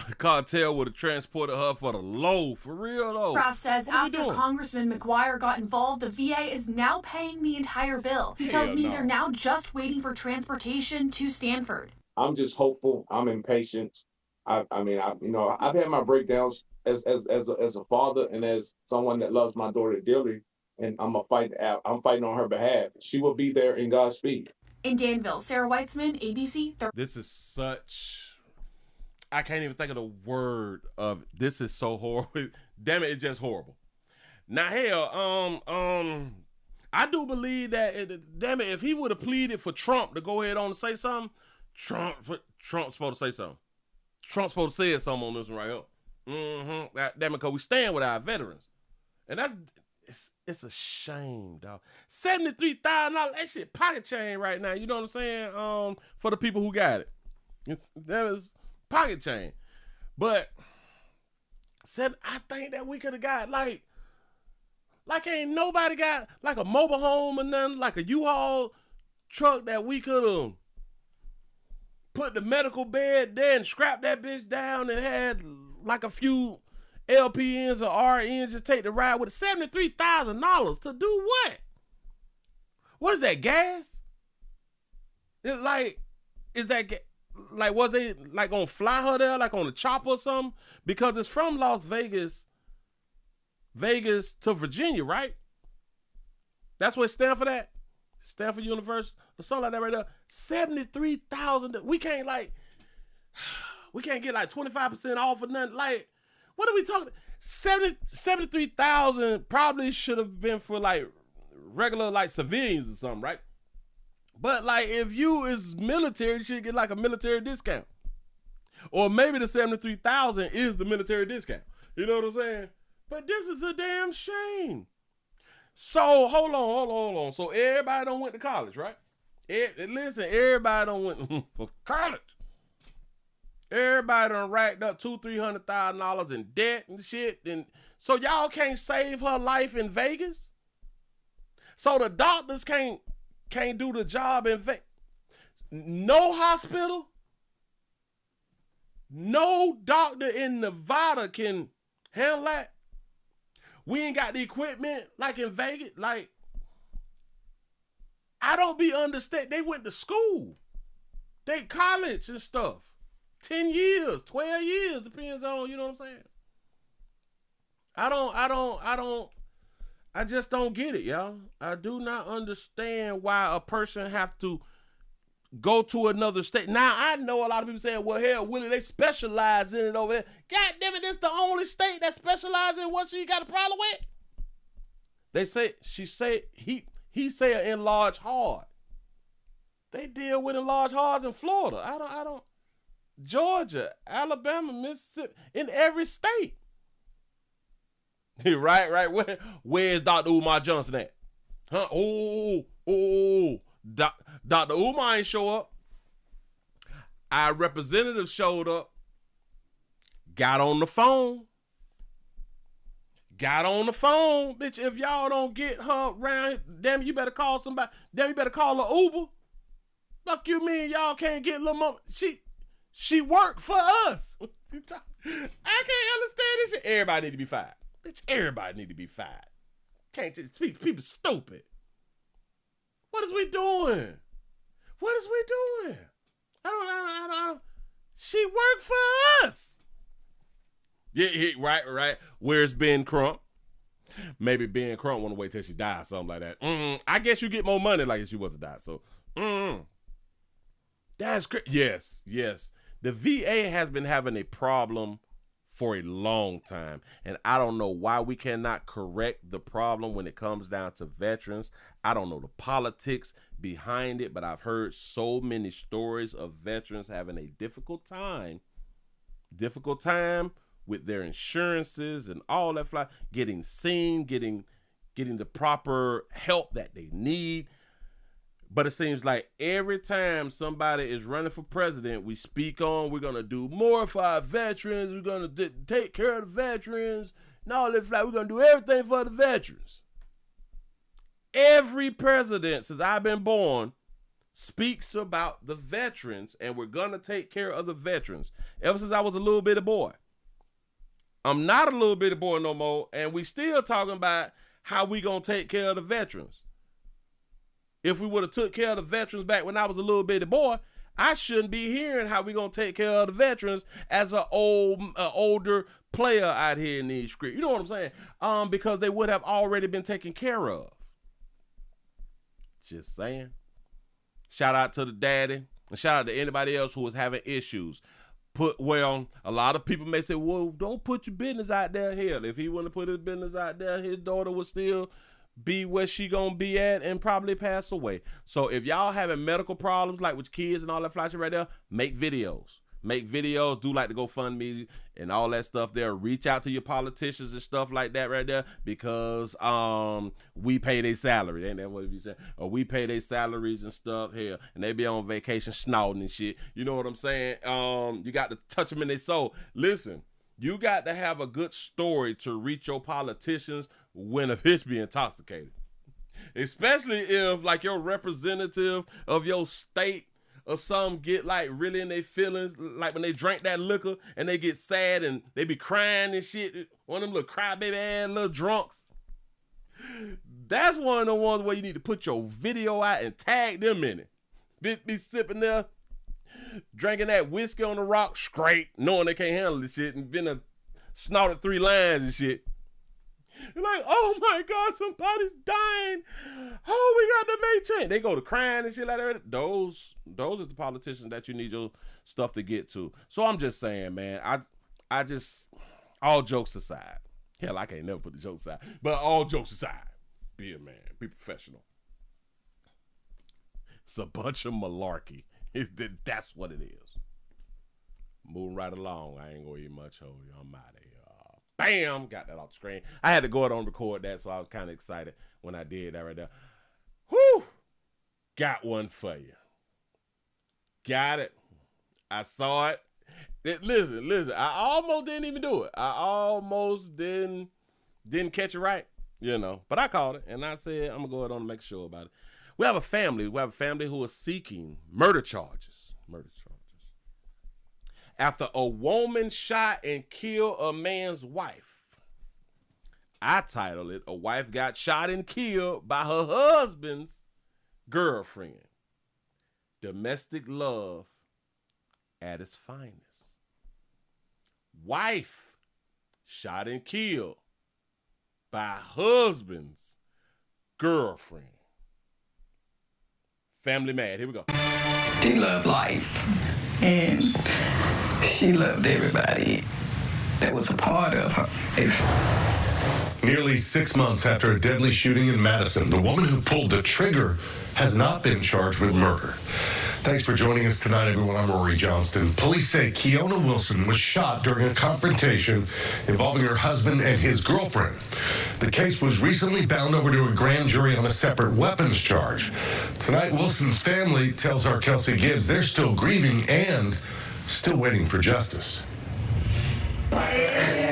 would have transported her for the low, for real though. Kraft says after Congressman McGuire got involved, the VA is now paying the entire bill. He tells me they're now just waiting for transportation to Stanford. I'm just hopeful. I'm impatient. I've had my breakdowns as a father and as someone that loves my daughter dearly, and I'm fighting on her behalf. She will be there in God's speed. In Danville, Sarah Weitzman, ABC. This is such, I can't even think of the word of, this is so horrible. Damn it, it's just horrible. Now, hell, I do believe that, damn it, if he would have pleaded for Trump to go ahead on and say something, Trump's supposed to say something. Trump's supposed to say something on this one right here. Damn it, because we stand with our veterans. And that's, it's a shame, dog. $73,000, that shit pocket change right now. You know what I'm saying? For the people who got it, that is pocket change. But I think that we could have got like ain't nobody got like a mobile home or nothing, like a U-Haul truck that we could have put the medical bed there and scrapped that bitch down and had like a few LPNs or RNs just take the ride with $73,000 to do what? What is that, gas? It's like, is that like, was they like gonna fly her there like on a chopper or something? Because it's from Las Vegas to Virginia, right? That's what Stanford at? Stanford University or something like that right there. 73,000. We can't get like 25% off or nothing. Like, what are we talking about? 73,000 probably should have been for like regular like civilians or something, right? But like if you is military, you should get like a military discount. Or maybe the 73,000 is the military discount. You know what I'm saying? But this is a damn shame. So hold on. So everybody done went to college, right? Listen, everybody done went for college. Everybody done racked up $200,000-$300,000 in debt and shit. And so y'all can't save her life in Vegas? So the doctors can't do the job in Vegas? No hospital? No doctor in Nevada can handle that? We ain't got the equipment like in Vegas? Like, I don't be understand. They went to school. They college and stuff. 10 years, 12 years, depends on, you know what I'm saying? I just don't get it, y'all. I do not understand why a person have to go to another state. Now, I know a lot of people saying, well, hell, Willie, they specialize in it over there. God damn it, this the only state that specializes in what she got a problem with? They say, he say an enlarged heart. They deal with enlarged hearts in Florida. I don't. Georgia, Alabama, Mississippi, in every state. Right. Where's Dr. Umar Johnson at? Huh? Dr. Umar ain't show up. Our representative showed up. Got on the phone. Bitch, if y'all don't get her around, damn, you better call somebody. Damn, you better call her Uber. Fuck you mean y'all can't get little mama? She worked for us. I can't understand this shit. Everybody need to be fired. Bitch, everybody need to be fired. Can't just people stupid. What is we doing? What is we doing? I don't. She worked for us. Yeah, right. Where's Ben Crump? Maybe Ben Crump want to wait till she dies, something like that. I guess you get more money like if she was to die. So, that's great. Yes. The VA has been having a problem for a long time, and I don't know why we cannot correct the problem when it comes down to veterans. I don't know the politics behind it, but I've heard so many stories of veterans having a difficult time with their insurances and all that fly, getting seen, getting the proper help that they need. But it seems like every time somebody is running for president, we speak on, we're going to do more for our veterans, we're going to take care of the veterans, and all that fly, we're going to do everything for the veterans. Every president since I've been born speaks about the veterans, and we're going to take care of the veterans. Ever since I was a little bitty boy. I'm not a little bitty boy no more, and we still talking about how we going to take care of the veterans. If we would have took care of the veterans back when I was a little bitty boy, I shouldn't be hearing how we going to take care of the veterans as an older player out here in these streets. You know what I'm saying? Because they would have already been taken care of. Just saying. Shout out to the daddy, and shout out to anybody else who was having issues. A lot of people may say, well, don't put your business out there here. If he wouldn't have put his business out there, his daughter would still be where she gonna be at and probably pass away. So if y'all having medical problems like with kids and all that flashy right there, make videos, do like the GoFundMe and all that stuff there. Reach out to your politicians and stuff like that right there, because we pay their salary. Ain't that what you said? Or we pay their salaries and stuff here, and they be on vacation snorting and shit. You know what I'm saying? You got to touch them in their soul. Listen, you got to have a good story to reach your politicians when a bitch be intoxicated. Especially if like your representative of your state or some get like really in their feelings, like when they drink that liquor and they get sad and they be crying and shit. One of them little crybaby ass little drunks. That's one of the ones where you need to put your video out and tag them in it. Bitch be sipping there, drinking that whiskey on the rock straight, knowing they can't handle this shit, and been snorted 3 lines and shit. You're like, oh my God, somebody's dying. Oh, we got to make change. They go to crying and shit like that. Those is the politicians that you need your stuff to get to. So I'm just saying, man, I just, all jokes aside. Hell, I can't never put the jokes aside. But all jokes aside, be a man, be professional. It's a bunch of malarkey. That's what it is. Moving right along. I ain't gonna eat much, ho. I'm out of here. Bam! Got that off the screen. I had to go ahead and record that, so I was kind of excited when I did that right there. Whew! Got one for you. Got it. I saw it. Listen. I almost didn't even do it. I almost didn't catch it right, you know. But I called it, and I said I'm gonna go ahead and make sure about it. We have a family who is seeking murder charges. After a woman shot and killed a man's wife. I titled it, A Wife Got Shot and Killed by Her Husband's Girlfriend. Domestic love at its finest. Wife shot and killed by husband's girlfriend. Family mad. Here we go. She loved life, and she loved everybody that was a part of her life. Nearly 6 months after a deadly shooting in Madison, the woman who pulled the trigger has not been charged with murder. Thanks for joining us tonight, everyone. I'm Rory Johnston. Police say Keona Wilson was shot during a confrontation involving her husband and his girlfriend. The case was recently bound over to a grand jury on a separate weapons charge. Tonight, Wilson's family tells our Kelsey Gibbs they're still grieving and still waiting for justice.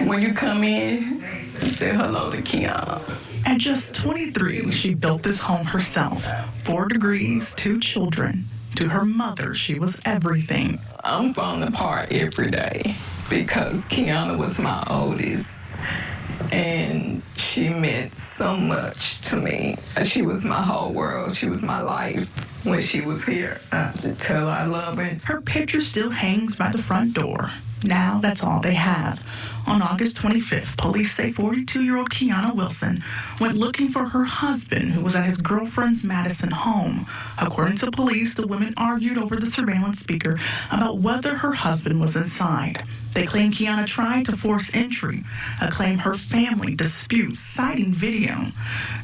When you come in, say hello to Keona. At just 23, she built this home herself. 4 degrees, 2 children. To her mother, she was everything. I'm falling apart every day because Keona was my oldest, and she meant so much to me. She was my whole world. She was my life when she was here. I just tell her I love her. Her picture still hangs by the front door. Now that's all they have. On August 25th, police say 42-year-old Kiana Wilson went looking for her husband, who was at his girlfriend's Madison home. According to police, the women argued over the surveillance speaker about whether her husband was inside. They claim Kiana tried to force entry, a claim her family disputes, citing video.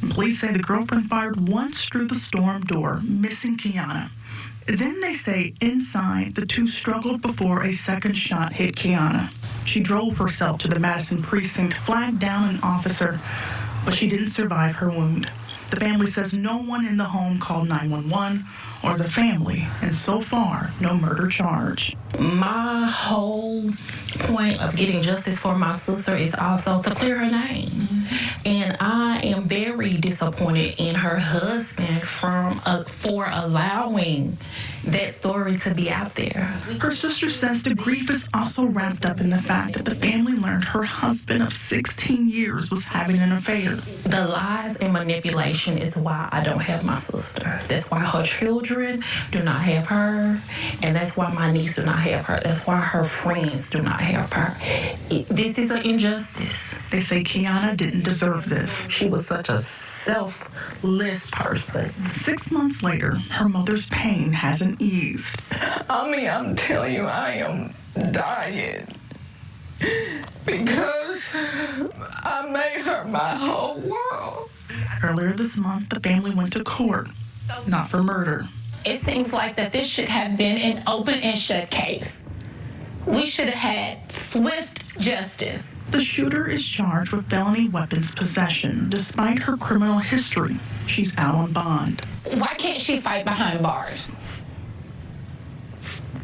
And police say the girlfriend fired once through the storm door, missing Kiana. Then they say inside, the two struggled before a second shot hit Kiana. She drove herself to the Madison precinct, flagged down an officer, but she didn't survive her wound. The family says no one in the home called 911 or the family, and so far, no murder charge. My whole point of getting justice for my sister is also to clear her name. And I am very disappointed in her husband for allowing that story to be out there. Her sister says the grief is also wrapped up in the fact that the family learned her husband of 16 years was having an affair. The lies and manipulation is why I don't have my sister. That's why her children do not have her, and that's why my niece do not have her. That's why her friends do not have her. This is an injustice. They say Kiana didn't deserve this. She was such a selfless person. 6 months later, her mother's pain hasn't eased. I mean, I'm telling you, I am dying because I made her my whole world. Earlier this month, the family went to court, not for murder. It seems like that this should have been an open and shut case. We should have had swift justice. The shooter is charged with felony weapons possession. Despite her criminal history, she's out on bond. Why can't she fight behind bars?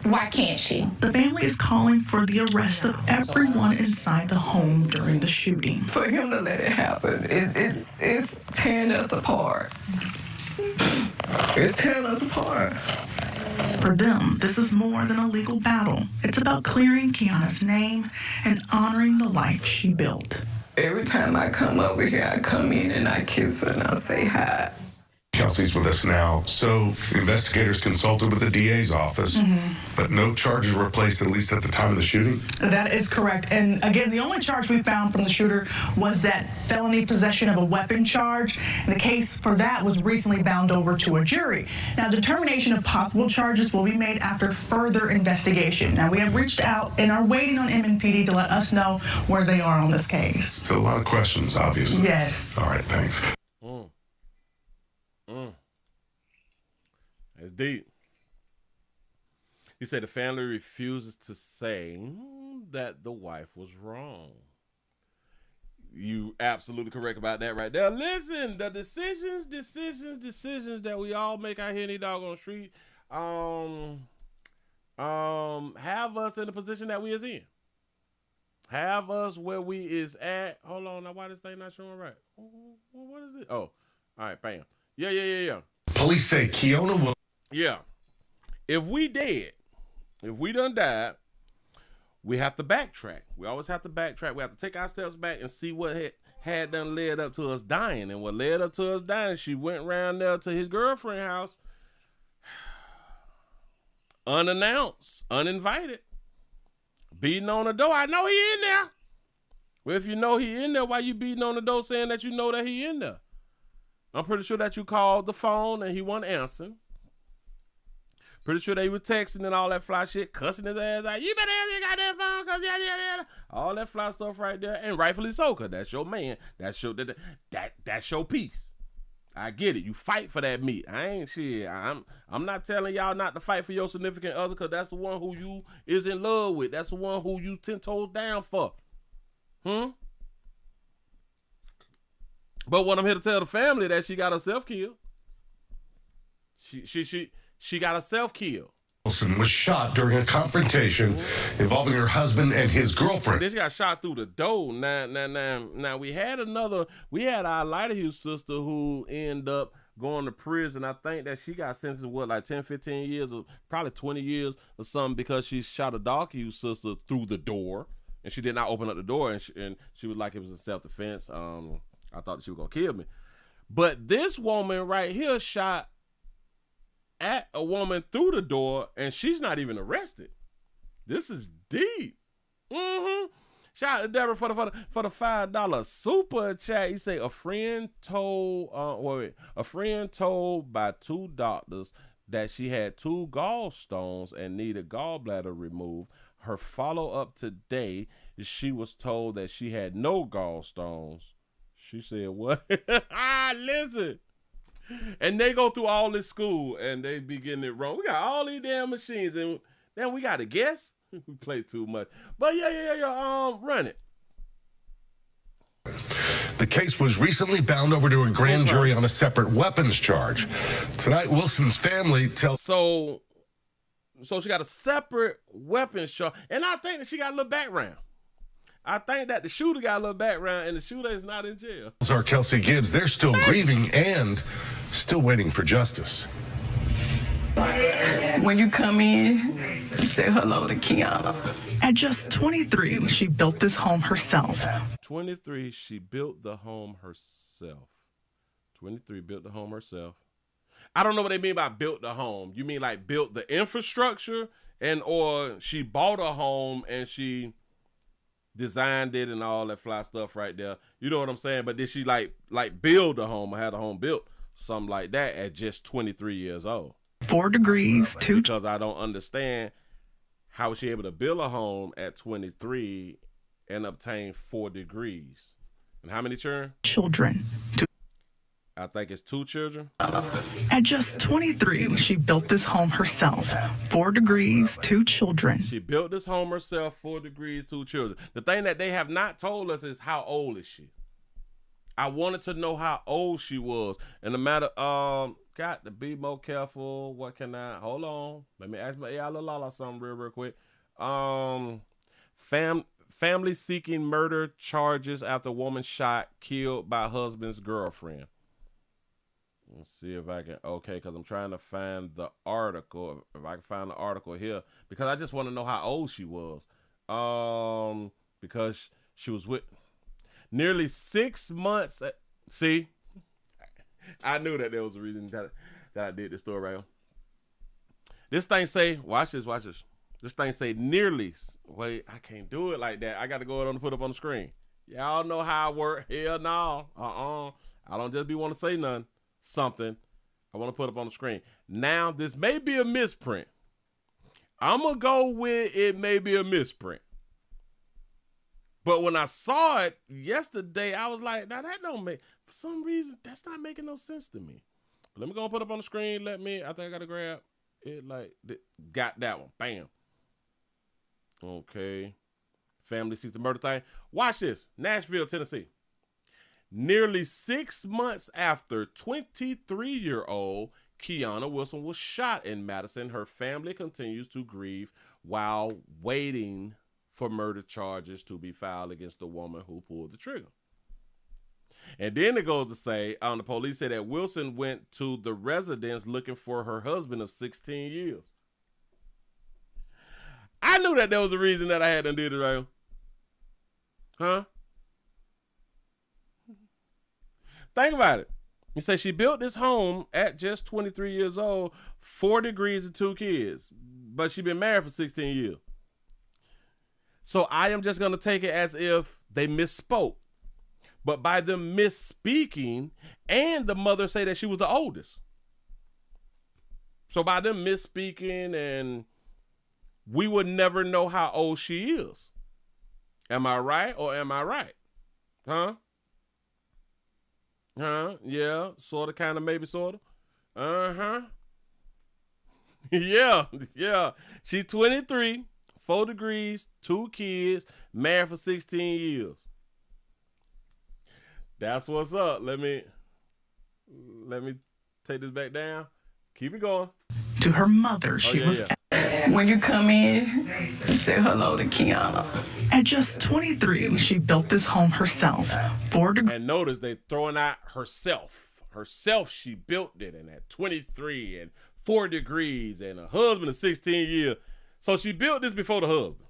Why can't she? The family is calling for the arrest of everyone inside the home during the shooting. For him to let it happen, it's tearing us apart. It's tearing us apart. For them, this is more than a legal battle. It's about clearing Kiana's name and honoring the life she built. Every time I come over here, I come in and I kiss her and I say hi. Kelsey's with us now. So investigators consulted with the DA's office, but no charges were placed, at least at the time of the shooting? That is correct. And again, the only charge we found from the shooter was that felony possession of a weapon charge. And the case for that was recently bound over to a jury. Now, determination of possible charges will be made after further investigation. Now, we have reached out and are waiting on MNPD to let us know where they are on this case. So a lot of questions, obviously. Yes. All right, thanks. That's deep. He said the family refuses to say that the wife was wrong. You absolutely correct about that right there. Listen, the decisions that we all make out here in the doggone street have us in the position that we is in. Have us where we is at. Hold on, now why this thing not showing right? What is it? Oh, all right, bam. Yeah. Police say Kiana will. Yeah. If we dead, if we done died, we have to backtrack. We always have to backtrack. We have to take our steps back and see what had done led up to us dying. And what led up to us dying, she went around there to his girlfriend's house, unannounced, uninvited, beating on the door. I know he in there. Well, if you know he in there, why you beating on the door saying that you know that he in there? I'm pretty sure that you called the phone and he wasn't answering. Pretty sure they was texting and all that fly shit, cussing his ass out. You better answer your goddamn phone, cause yeah. All that fly stuff right there, and rightfully so, cause that's your man. That's your piece. I get it. You fight for that meat. I ain't shit. I'm not telling y'all not to fight for your significant other, cause that's the one who you is in love with. That's the one who you 10 toes down for. But what I'm here to tell the family that she got herself killed. She got herself killed. Wilson was shot during a confrontation involving her husband and his girlfriend. This got shot through the door. Now we had our Lighthouse sister who ended up going to prison. I think that she got sentenced to like 10, 15 years or probably 20 years or something because she shot a Darkhues sister through the door and she did not open up the door and she was like it was a self-defense. I thought she was gonna kill me. But this woman right here shot at a woman through the door, and she's not even arrested. This is deep. Shout out to Deborah for the $5 super chat. He say a friend told by 2 doctors that she had 2 gallstones and needed gallbladder removed. Her follow-up today, she was told that she had no gallstones. She said, what? Listen. And they go through all this school and they be getting it wrong. We got all these damn machines and then we got to guess. We play too much. But yeah, run it. The case was recently bound over to a grand jury on a separate weapons charge. Tonight, Wilson's family tells... So she got a separate weapons charge. And I think that she got a little background. I think that the shooter got a little background and the shooter is not in jail. Our Kelsey Gibbs, they're still grieving and still waiting for justice. When you come in, say hello to Kiana. At just 23, she built this home herself. 23, she built the home herself. 23, built the home herself. I don't know what they mean by built the home. You mean like built the infrastructure or she bought a home and she designed it and all that fly stuff right there. You know what I'm saying? But did she like build a home or had a home built? Something like that at just 23 years old. 4 degrees, 2... Because I don't understand how was she able to build a home at 23 and obtain 4 degrees. And how many children? Children. I think it's 2 children. At just 23, she built this home herself. 4 degrees, 2 children. She built this home herself, 4 degrees, 2 children. The thing that they have not told us is how old is she. I wanted to know how old she was. And the matter, got to be more careful. What can I, hold on. Let me ask my Lala something real quick. Family seeking murder charges after woman shot, killed by husband's girlfriend. Let's see if I can, okay, because I'm trying to find the article. If I can find the article here, because I just want to know how old she was. Because she was with nearly 6 months. See, I knew that there was a reason that I did this story right here. This thing say, watch this. This thing say nearly, wait, I can't do it like that. I got to go ahead and put up on the screen. Y'all know how I work. Hell no. I don't just be want to say nothing. Something I want to put up on the screen. Now, this may be a misprint. I'm going to go with it may be a misprint. But when I saw it yesterday, I was like, now that don't make, for some reason, that's not making no sense to me. But let me go and put it up on the screen. I think I got to grab it like, got that one. Bam. Okay. Family sees the murder thing. Watch this. Nashville, Tennessee. Nearly 6 months after 23-year-old Kiana Wilson was shot in Madison, her family continues to grieve while waiting for murder charges to be filed against the woman who pulled the trigger. And then it goes to say, the police said that Wilson went to the residence looking for her husband of 16 years. I knew that there was a reason that I had done did it right. Huh? Think about it. You say she built this home at just 23 years old, 4 degrees and 2 kids, but she been married for 16 years. So I am just going to take it as if they misspoke. But by them misspeaking, and the mother say that she was the oldest. So by them misspeaking, and we would never know how old she is. Am I right or am I right? Huh? Yeah, sort of, kind of, maybe, sort of. Yeah. She 23, 4 degrees, 2 kids, married for 16 years. That's what's up. Let me take this back down. Keep it going. To her mother, she was... When you come in, say hello to Kiana. At just 23, she built this home herself. 4 degrees. And notice they throwing out herself. Herself, she built it. And at 23 and 4 degrees and a husband of 16 years. So she built this before the husband.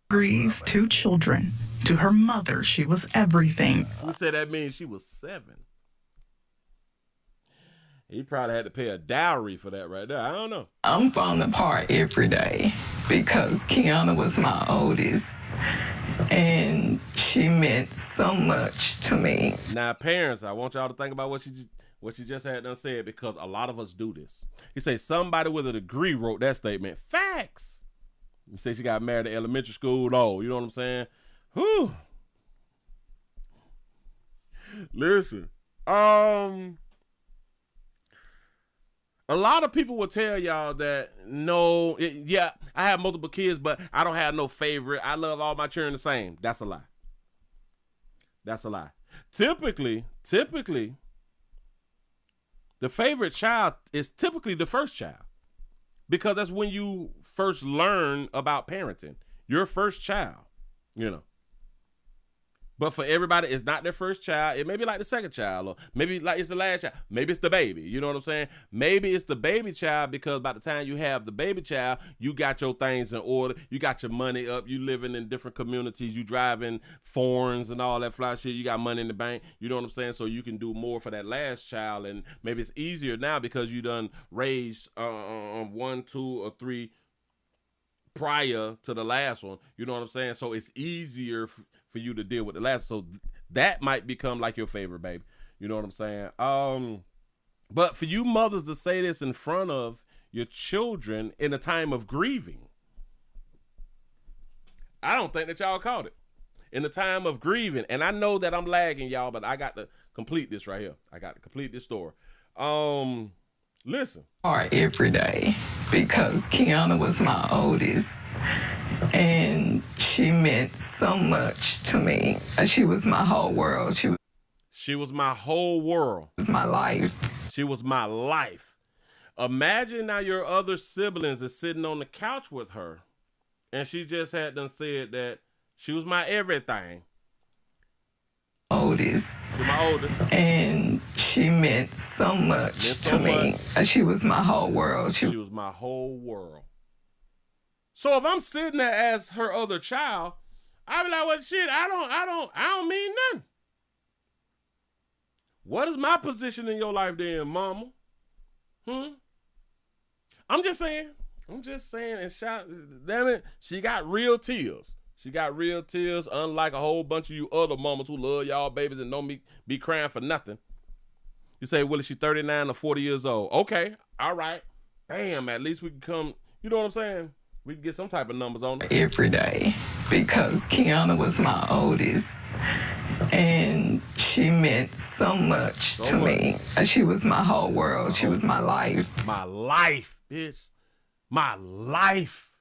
Degrees, 2 children. To her mother, she was everything. Who said that means she was 7? He probably had to pay a dowry for that right there. I don't know. I'm falling apart every day because Kiana was my oldest, and she meant so much to me. Now, parents, I want y'all to think about what she just had done said, because a lot of us do this. He say somebody with a degree wrote that statement. Facts. You say she got married in elementary school. Oh, you know what I'm saying? Whew. Listen, a lot of people will tell y'all that, no, yeah, I have multiple kids, but I don't have no favorite. I love all my children the same. That's a lie. That's a lie. Typically, the favorite child is typically the first child, because that's when you first learn about parenting. Your first child, you know. But for everybody, it's not their first child. It may be like the second child, or maybe like it's the last child. Maybe it's the baby. You know what I'm saying? Maybe it's the baby child, because by the time you have the baby child, you got your things in order. You got your money up. You living in different communities. You driving foreigns and all that fly shit. You got money in the bank. You know what I'm saying? So you can do more for that last child. And maybe it's easier now because you done raised 1, 2, or 3 prior to the last one. You know what I'm saying? So it's easier for you to deal with the last. So that might become like your favorite baby. You know what I'm saying? But for you mothers to say this in front of your children in a time of grieving, I don't think that y'all caught it. In the time of grieving. And I know that I'm lagging, y'all, but I got to complete this right here. I got to complete this story. Listen. Every day, because Kiana was my oldest, and she meant so much to me. She was my whole world. She was my whole world. She was my life. She was my life. Imagine now your other siblings is sitting on the couch with her, and she just had done said that she was my everything. Oldest. She's my oldest. And she meant so much to me. She was my whole world. She was my whole world. So if I'm sitting there as her other child, I be like, well, shit, I don't mean nothing. What is my position in your life then, mama? I'm just saying, and damn it, she got real tears. She got real tears, unlike a whole bunch of you other mamas who love y'all babies and don't be crying for nothing. You say, Willie, she 39 or 40 years old. Okay, all right. Damn, at least we can come, you know what I'm saying? We can get some type of numbers on it. Every day, because Kiana was my oldest, and she meant so much to me. She was my whole world. She was my life. My life, bitch. My life.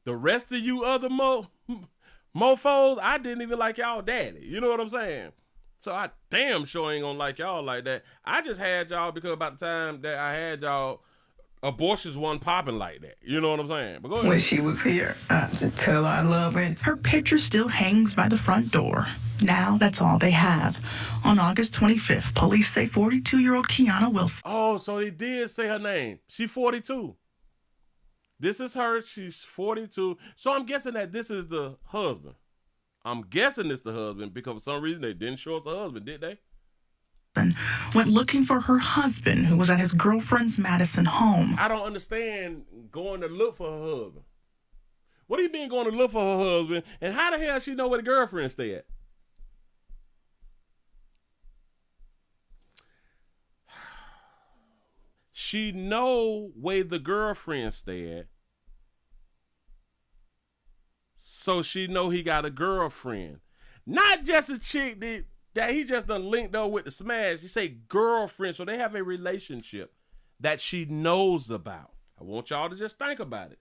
The rest of you other mofos, I didn't even like y'all daddy. You know what I'm saying? So I damn sure ain't gonna like y'all like that. I just had y'all because about the time that I had y'all, abortions wasn't popping like that. You know what I'm saying? But go ahead. When she was here, I just tell her I love her. Her picture still hangs by the front door. Now that's all they have. On August 25th, police say 42-year-old Kiana Wilson. Oh, so they did say her name. She 42. This is her. She's 42. So I'm guessing that this is the husband. I'm guessing it's the husband because for some reason they didn't show us the husband, did they? Went looking for her husband, who was at his girlfriend's Madison home. I don't understand going to look for her husband. What do you mean going to look for her husband? And how the hell she know where the girlfriend stay at? She know where the girlfriend stay at. So she know he got a girlfriend. Not just a chick that he just done linked up with the smash. You say girlfriend, so they have a relationship that she knows about. I want y'all to just think about it.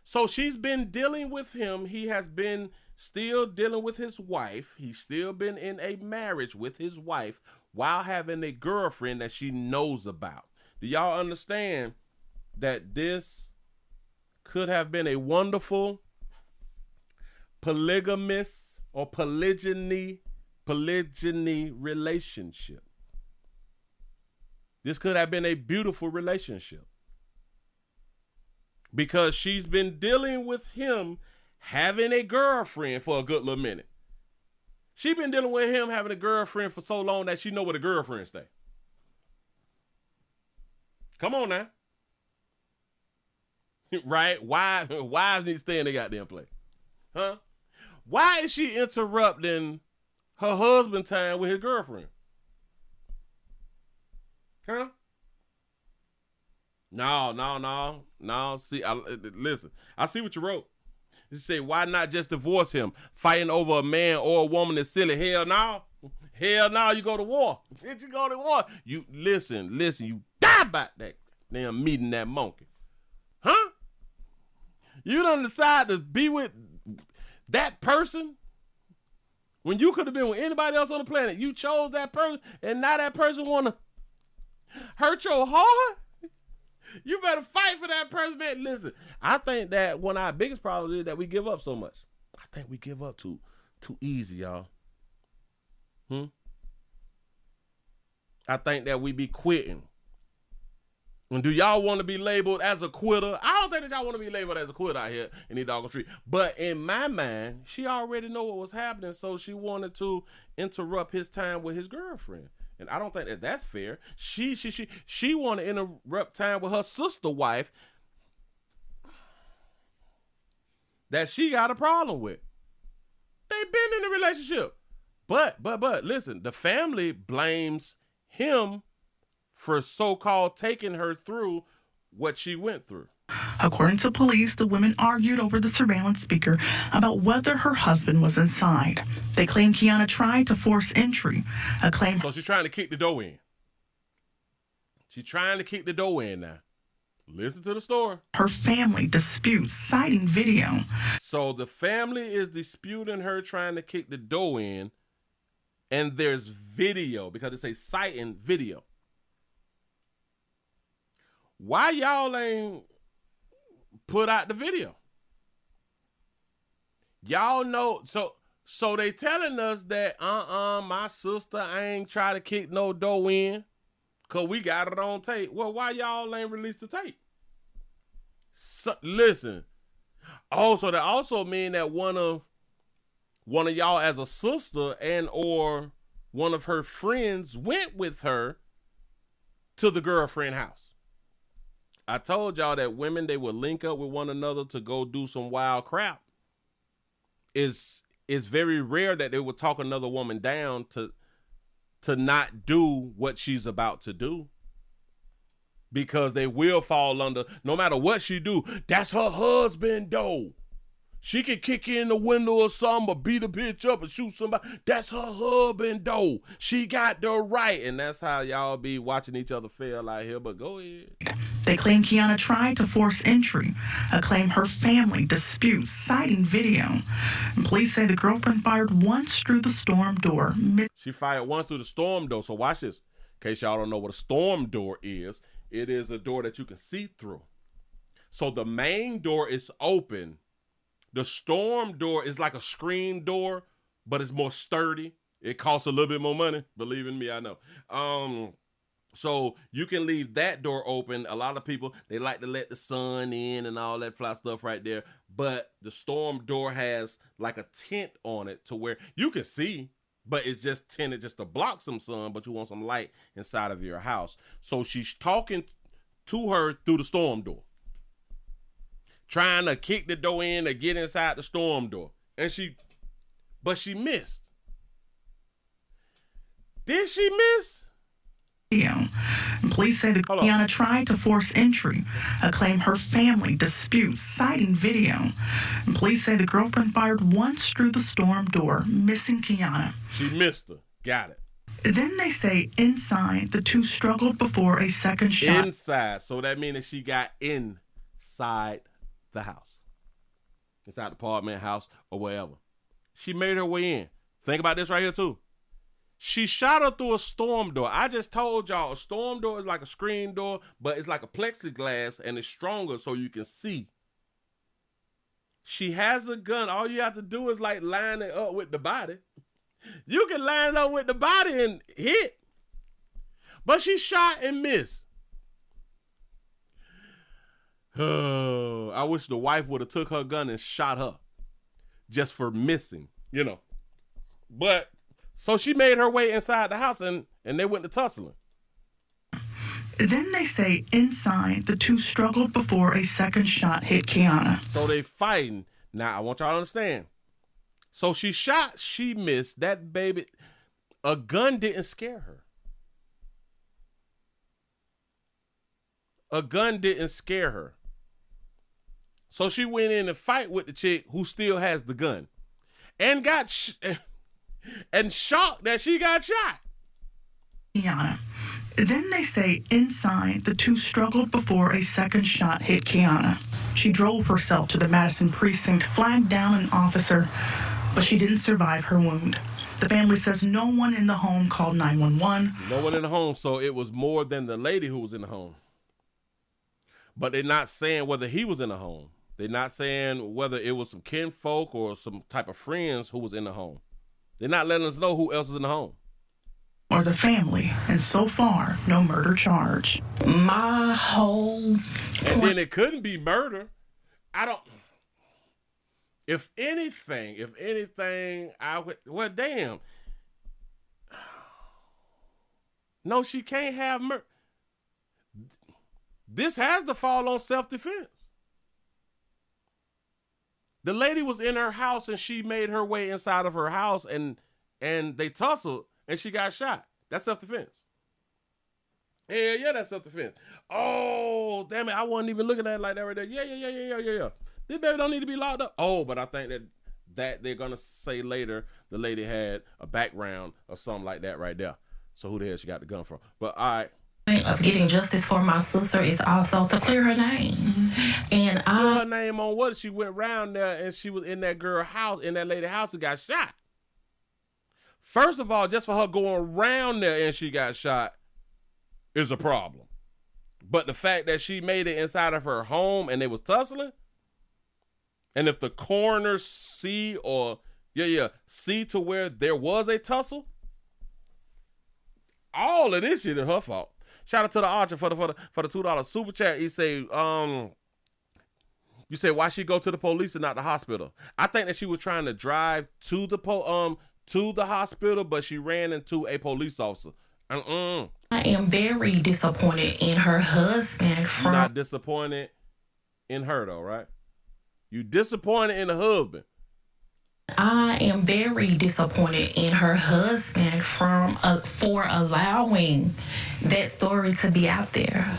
So she's been dealing with him. He has been still dealing with his wife. He's still been in a marriage with his wife while having a girlfriend that she knows about. Do y'all understand that this could have been a wonderful polygamous or polygyny relationship? This could have been a beautiful relationship because she's been dealing with him having a girlfriend for a good little minute. She's been dealing with him having a girlfriend for so long that she know where the girlfriend stay. Come on now. Right? Wives need to stay in their goddamn place. Huh? Why is she interrupting her husband time with his girlfriend? Huh? No. See, listen. I see what you wrote. You say, why not just divorce him? Fighting over a man or a woman is silly. Hell no. Hell no, you go to war. You go to war. You listen, you die about that damn meeting that monkey. Huh? You done decide to be with that person when you could have been with anybody else on the planet. You chose that person, and now that person want to hurt your heart? You better fight for that person, man. Listen, I think that one of our biggest problems is that we give up so much. I think we give up too easy, y'all. I think that we be quitting. And do y'all want to be labeled as a quitter? I don't think that y'all want to be labeled as a quitter out here in the doggone street. But in my mind, she already know what was happening, so she wanted to interrupt his time with his girlfriend. And I don't think that that's fair. She want to interrupt time with her sister wife that she got a problem with. They been in a relationship. But listen, the family blames him for so-called taking her through what she went through. According to police, the women argued over the surveillance speaker about whether her husband was inside. They claim Kiana tried to force entry, a claim... So she's trying to kick the door in. She's trying to kick the door in now. Listen to the story. Her family disputes, citing video. So the family is disputing her trying to kick the door in, and there's video, because it's a citing video. Why y'all ain't put out the video? Y'all know, so they telling us that my sister ain't try to kick no door in because we got it on tape. Well, why y'all ain't released the tape? So, listen. Also, that also mean that one of y'all as a sister and or one of her friends went with her to the girlfriend house. I told y'all that women, they would link up with one another to go do some wild crap. It's very rare that they would talk another woman down to not do what she's about to do. Because they will fall under, no matter what she do, that's her husband though. She can kick in the window or something or beat a bitch up and shoot somebody. That's her husband though. She got the right. And that's how y'all be watching each other fail out here, but go ahead. They claim Kiana tried to force entry, a claim her family disputes, citing video. And police say the girlfriend fired once through the storm door. She fired once through the storm door. So watch this. In case y'all don't know what a storm door is, it is a door that you can see through. So the main door is open. The storm door is like a screen door, but it's more sturdy. It costs a little bit more money. Believe in me, I know. So you can leave that door open. A lot of people, they like to let the sun in and all that fly stuff right there. But the storm door has like a tint on it to where you can see, but it's just tinted just to block some sun, but you want some light inside of your house. So she's talking to her through the storm door, trying to kick the door in to get inside the storm door. And she missed. Did she miss? Police say that Kiana tried to force entry, a claim her family disputes, citing video. And police say the girlfriend fired once through the storm door, missing Kiana. She missed her. Got it. Then they say inside, the two struggled before a second shot. Inside. So that means that she got inside the house. Inside the apartment, house, or wherever. She made her way in. Think about this right here, too. She shot her through a storm door. I just told y'all a storm door is like a screen door, but it's like a plexiglass and it's stronger so you can see. She has a gun. All you have to do is like line it up with the body. You can line it up with the body and hit. But she shot and missed. I wish the wife would have took her gun and shot her just for missing, you know. But so she made her way inside the house and they went to tussling. Then they say inside, the two struggled before a second shot hit Kiana. So they fighting. Now, I want y'all to understand. So she shot, she missed. That baby, a gun didn't scare her. A gun didn't scare her. So she went in and fight with the chick who still has the gun. And got and shocked that she got shot. Kiana. Then they say inside, the two struggled before a second shot hit Kiana. She drove herself to the Madison precinct, flagged down an officer, but she didn't survive her wound. The family says no one in the home called 911. No one in the home, so it was more than the lady who was in the home. But they're not saying whether he was in the home. They're not saying whether it was some kinfolk or some type of friends who was in the home. They're not letting us know who else is in the home. Or the family, and so far, no murder charge. My whole And then it couldn't be murder. I don't. If anything, I would. Well, damn. No, she can't have murder. This has to fall on self-defense. The lady was in her house and she made her way inside of her house and they tussled and she got shot. That's self-defense. Yeah, that's self-defense. Oh, damn it. I wasn't even looking at it like that right there. Yeah. This baby don't need to be locked up. Oh, but I think that they're going to say later the lady had a background or something like that right there. So who the hell she got the gun from? But all right. Of getting justice for my sister is also to clear her name. And Clear her name on what? She went around there and she was in that girl house, in that lady house and got shot. First of all, just for her going around there and she got shot is a problem. But the fact that she made it inside of her home and they was tussling, and if the coroner see to where there was a tussle, all of this shit is her fault. Shout out to the Archer for the $2 super chat. He say, you say why she go to the police and not the hospital? I think that she was trying to drive to the hospital, but she ran into a police officer. I am very disappointed in her husband. You're not disappointed in her though, right? You disappointed in the husband. I am very disappointed in her husband for allowing that story to be out there.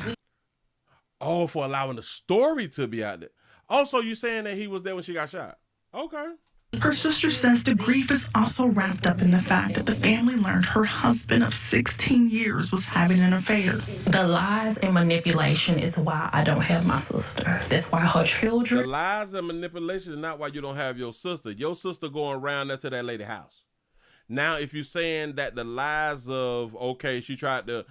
Oh, for allowing the story to be out there. Also, you saying that he was there when she got shot? Okay. Her sister says the grief is also wrapped up in the fact that the family learned her husband of 16 years was having an affair. The lies and manipulation is why I don't have my sister. That's why her children... The lies and manipulation is not why you don't have your sister. Your sister going around there to that lady house. Now, if you're saying that the lies of, okay, she tried to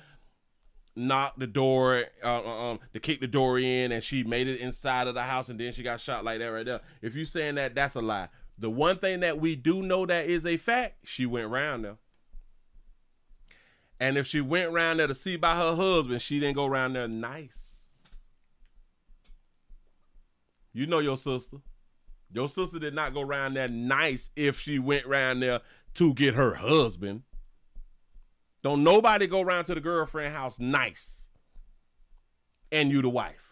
knock the door, to kick the door in and she made it inside of the house and then she got shot like that right there. If you're saying that, that's a lie. The one thing that we do know that is a fact, she went around there. And if she went around there to see by her husband, she didn't go around there nice. You know your sister. Your sister did not go around there nice if she went around there to get her husband. Don't nobody go around to the girlfriend house nice. And you the wife.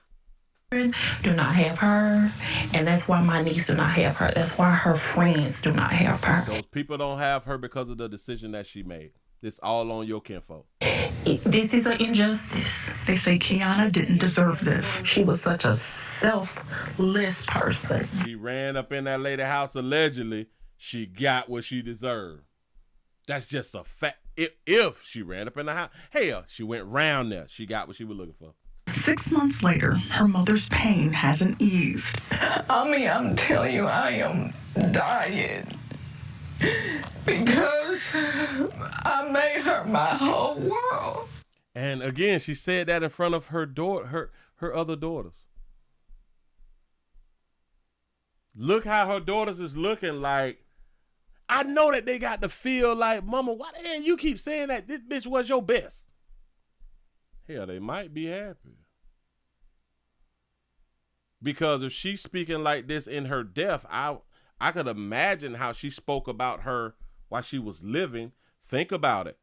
Do not have her, and that's why my niece do not have her. That's why her friends do not have her. Those people don't have her because of the decision that she made. It's all on your kinfolk. This is an injustice. They say Kiana didn't deserve this. She was such a selfless person. She ran up in that lady house allegedly. She got what she deserved. That's just a fact. If she ran up in the house, hell, she went round there. She got what she was looking for. 6 months later, her mother's pain hasn't eased. I mean, I'm telling you, I am dying because I made her my whole world. And again, she said that in front of her daughter, her other daughters. Look how her daughters is looking like. I know that they got to feel like, Mama, why the hell you keep saying that this bitch was your best? Hell, they might be happy. Because if she's speaking like this in her death, I could imagine how she spoke about her while she was living. Think about it.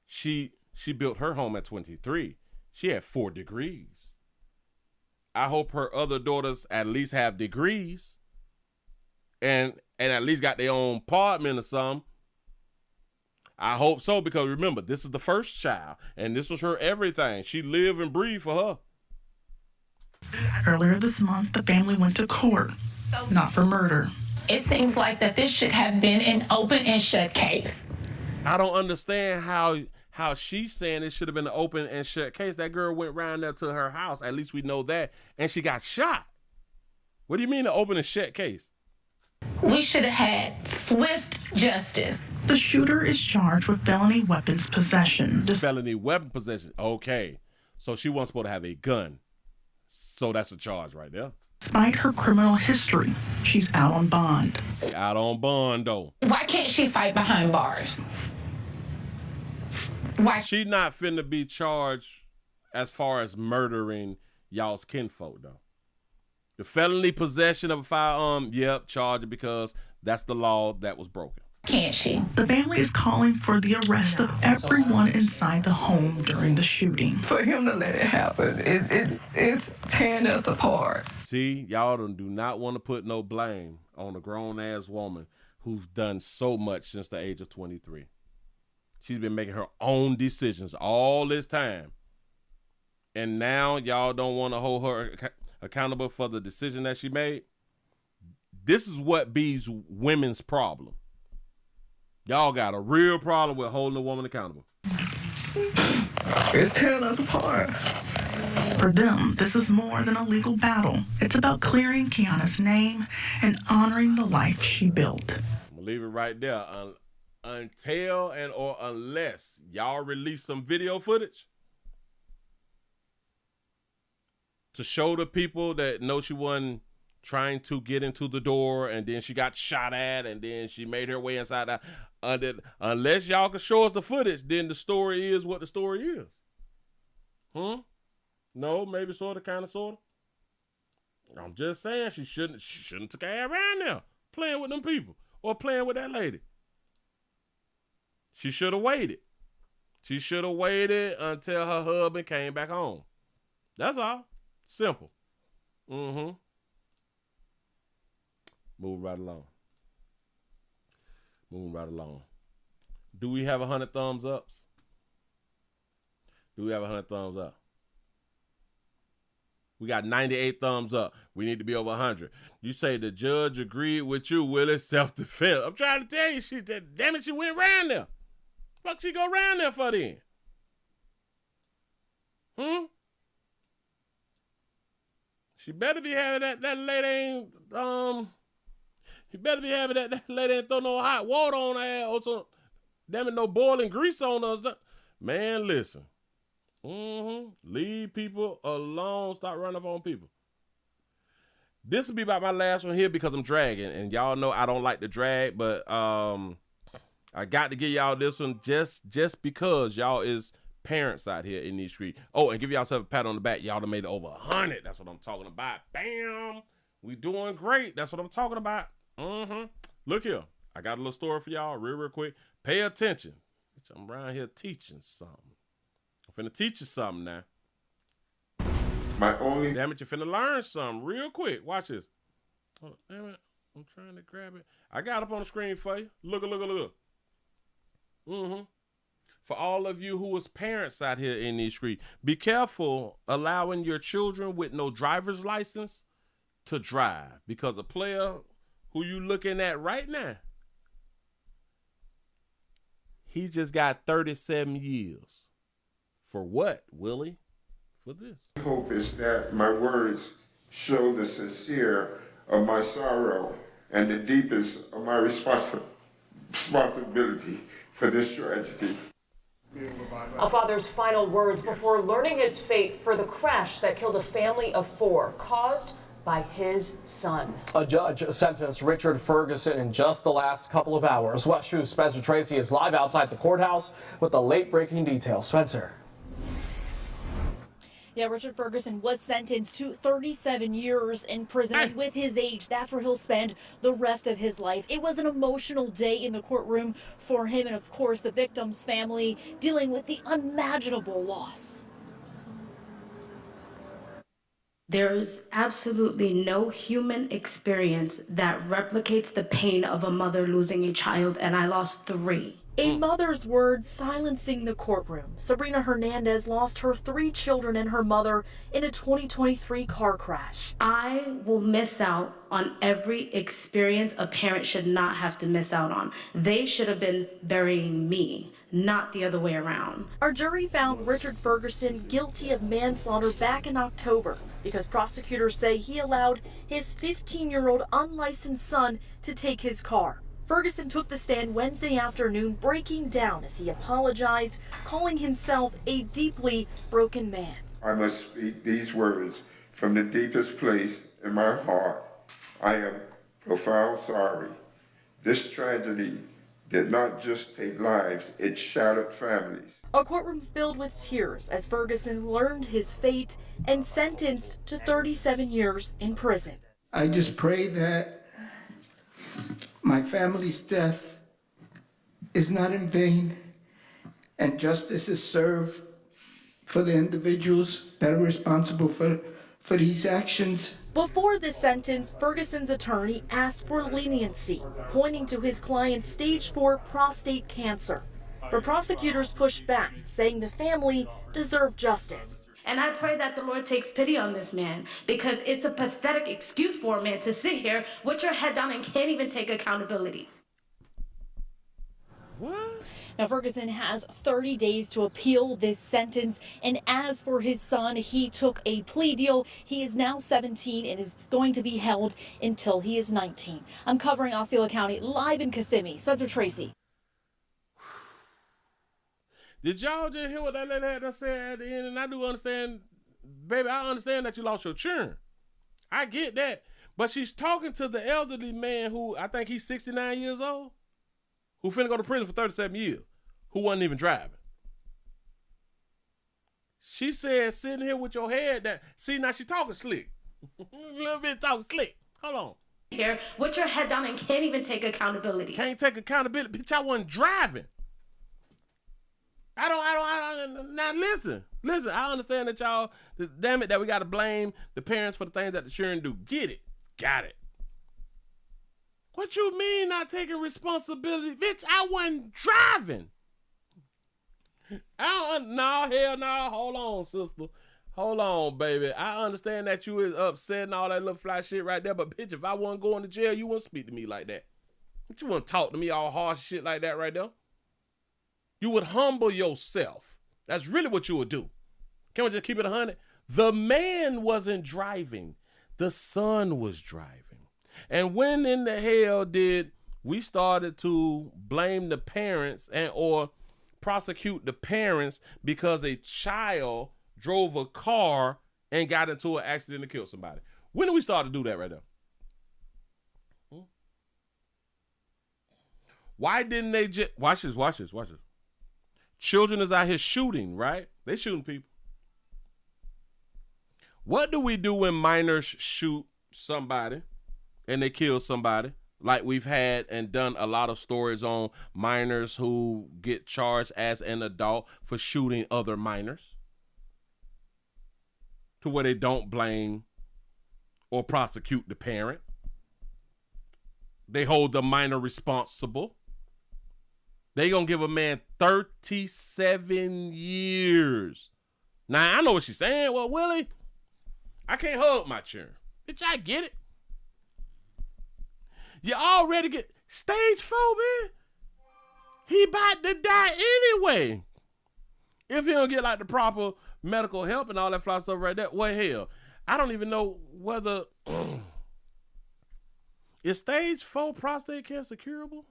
She built her home at 23. She had 4 degrees. I hope her other daughters at least have degrees and at least got their own apartment or something. I hope so, because remember, this is the first child, and this was her everything. She lived and breathed for her. Earlier this month, the family went to court, not for murder. It seems like that this should have been an open and shut case. I don't understand how she's saying it should have been an open and shut case. That girl went round there to her house, at least we know that, and she got shot. What do you mean an open and shut case? We should have had swift justice. The shooter is charged with felony weapons possession. Felony weapon possession. Okay. So she wasn't supposed to have a gun. So that's a charge right there. Despite her criminal history, she's out on bond. Out on bond, though. Why can't she fight behind bars? Why? She not finna be charged as far as murdering y'all's kinfolk, though. The felony possession of a firearm, yep, charge it, because that's the law that was broken. Can't she? The family is calling for the arrest of everyone inside the home during the shooting. For him to let it happen, it's tearing us apart. See, y'all do not want to put no blame on a grown-ass woman who's done so much since the age of 23. She's been making her own decisions all this time. And now y'all don't want to hold her accountable for the decision that she made. This is what be's women's problem. Y'all got a real problem with holding a woman accountable. It's tearing us apart. For them, this is more than a legal battle. It's about clearing Kiana's name and honoring the life she built. I'm gonna leave it right there. Until and or unless y'all release some video footage to show the people that know she wasn't trying to get into the door and then she got shot at and then she made her way inside out. Unless y'all can show us the footage, then the story is what the story is. No, maybe sort of, kind of, sort of. I'm just saying she shouldn't take her around there playing with them people or playing with that lady. She should have waited. She should have waited until her husband came back home. That's all. Simple. Move right along. Moving right along. Do we have 100 thumbs ups? Do we have 100 thumbs up? We got 98 thumbs up. We need to be over 100. You say the judge agreed with you, Willie. Self-defense. I'm trying to tell you, she said, damn it, she went round there. Fuck she go round there for then? She better be having that lady ain't, you better be having that lady ain't throw no hot water on her ass or some, damn it, no boiling grease on her. Man, listen. Leave people alone. Stop running up on people. This will be about my last one here because I'm dragging, and y'all know I don't like to drag, but I got to give y'all this one just because y'all is parents out here in these streets. Oh, and give yourself a pat on the back. Y'all done made it over 100. That's what I'm talking about. Bam. We doing great. That's what I'm talking about. Look here. I got a little story for y'all real quick. Pay attention. I'm around here teaching something. I'm finna teach you something now. Damn it, you finna learn something real quick. Watch this. Oh, damn it. I'm trying to grab it. I got it up on the screen for you. Look. For all of you who is parents out here in these streets, be careful allowing your children with no driver's license to drive, because a player who you looking at right now, he just got 37 years. For what, Willie? For this. Hope is that my words show the sincere of my sorrow and the deepest of my responsibility for this tragedy. A father's final words before learning his fate for the crash that killed a family of 4, caused by his son. A judge sentenced Richard Ferguson in just the last couple of hours. West Shoe's Spencer Tracy is live outside the courthouse with the late-breaking details. Spencer. Yeah, Richard Ferguson was sentenced to 37 years in prison, and with his age, that's where he'll spend the rest of his life. It was an emotional day in the courtroom for him and, of course, the victim's family dealing with the unimaginable loss. There's absolutely no human experience that replicates the pain of a mother losing a child, and I lost 3. A mother's words silencing the courtroom. Sabrina Hernandez lost her 3 children and her mother in a 2023 car crash. I will miss out on every experience a parent should not have to miss out on. They should have been burying me, not the other way around. Our jury found Richard Ferguson guilty of manslaughter back in October because prosecutors say he allowed his 15-year-old unlicensed son to take his car. Ferguson took the stand Wednesday afternoon, breaking down as he apologized, calling himself a deeply broken man. I must speak these words from the deepest place in my heart. I am profoundly sorry. This tragedy did not just take lives, it shattered families. A courtroom filled with tears as Ferguson learned his fate and sentenced to 37 years in prison. I just pray that my family's death is not in vain and justice is served for the individuals that are responsible for these actions. Before this sentence, Ferguson's attorney asked for leniency, pointing to his client's stage 4 prostate cancer. But prosecutors pushed back, saying the family deserved justice. And I pray that the Lord takes pity on this man, because it's a pathetic excuse for a man to sit here with your head down and can't even take accountability. What? Now, Ferguson has 30 days to appeal this sentence. And as for his son, he took a plea deal. He is now 17 and is going to be held until he is 19. I'm covering Osceola County live in Kissimmee. Spencer Tracy. Did y'all just hear what that lady had to say at the end? And I do understand, baby, I understand that you lost your children. I get that. But she's talking to the elderly man who, I think he's 69 years old, who finna go to prison for 37 years, who wasn't even driving. She said, sitting here with your head down. See, now she talking slick. A little bit talking slick. Hold on. Here with your head down and can't even take accountability. Can't take accountability. Bitch, I wasn't driving. I don't, now listen, I understand that y'all, damn it, that we got to blame the parents for the things that the children do. Get it. Got it. What you mean not taking responsibility? Bitch, I wasn't driving. No, hell no. Hold on, sister. Hold on, baby. I understand that you is upset and all that little fly shit right there, but bitch, if I wasn't going to jail, you wouldn't speak to me like that. But you wouldn't talk to me all harsh shit like that right there. You would humble yourself. That's really what you would do. Can we just keep it 100? The man wasn't driving. The son was driving. And when in the hell did we started to blame the parents and or prosecute the parents because a child drove a car and got into an accident and killed somebody? When did we start to do that right there? Why didn't they just watch this? Children is out here shooting, right? They shooting people. What do we do when minors shoot somebody and they kill somebody? Like we've had and done a lot of stories on minors who get charged as an adult for shooting other minors, to where they don't blame or prosecute the parent. They hold the minor responsible. They gonna give a man 37 years. Now, I know what she's saying. Well, Willie, I can't hug my children. Bitch, I get it. You already get stage 4, man. He about to die anyway. If he don't get like the proper medical help and all that fly stuff right there, well, hell, I don't even know whether is stage 4 prostate cancer curable?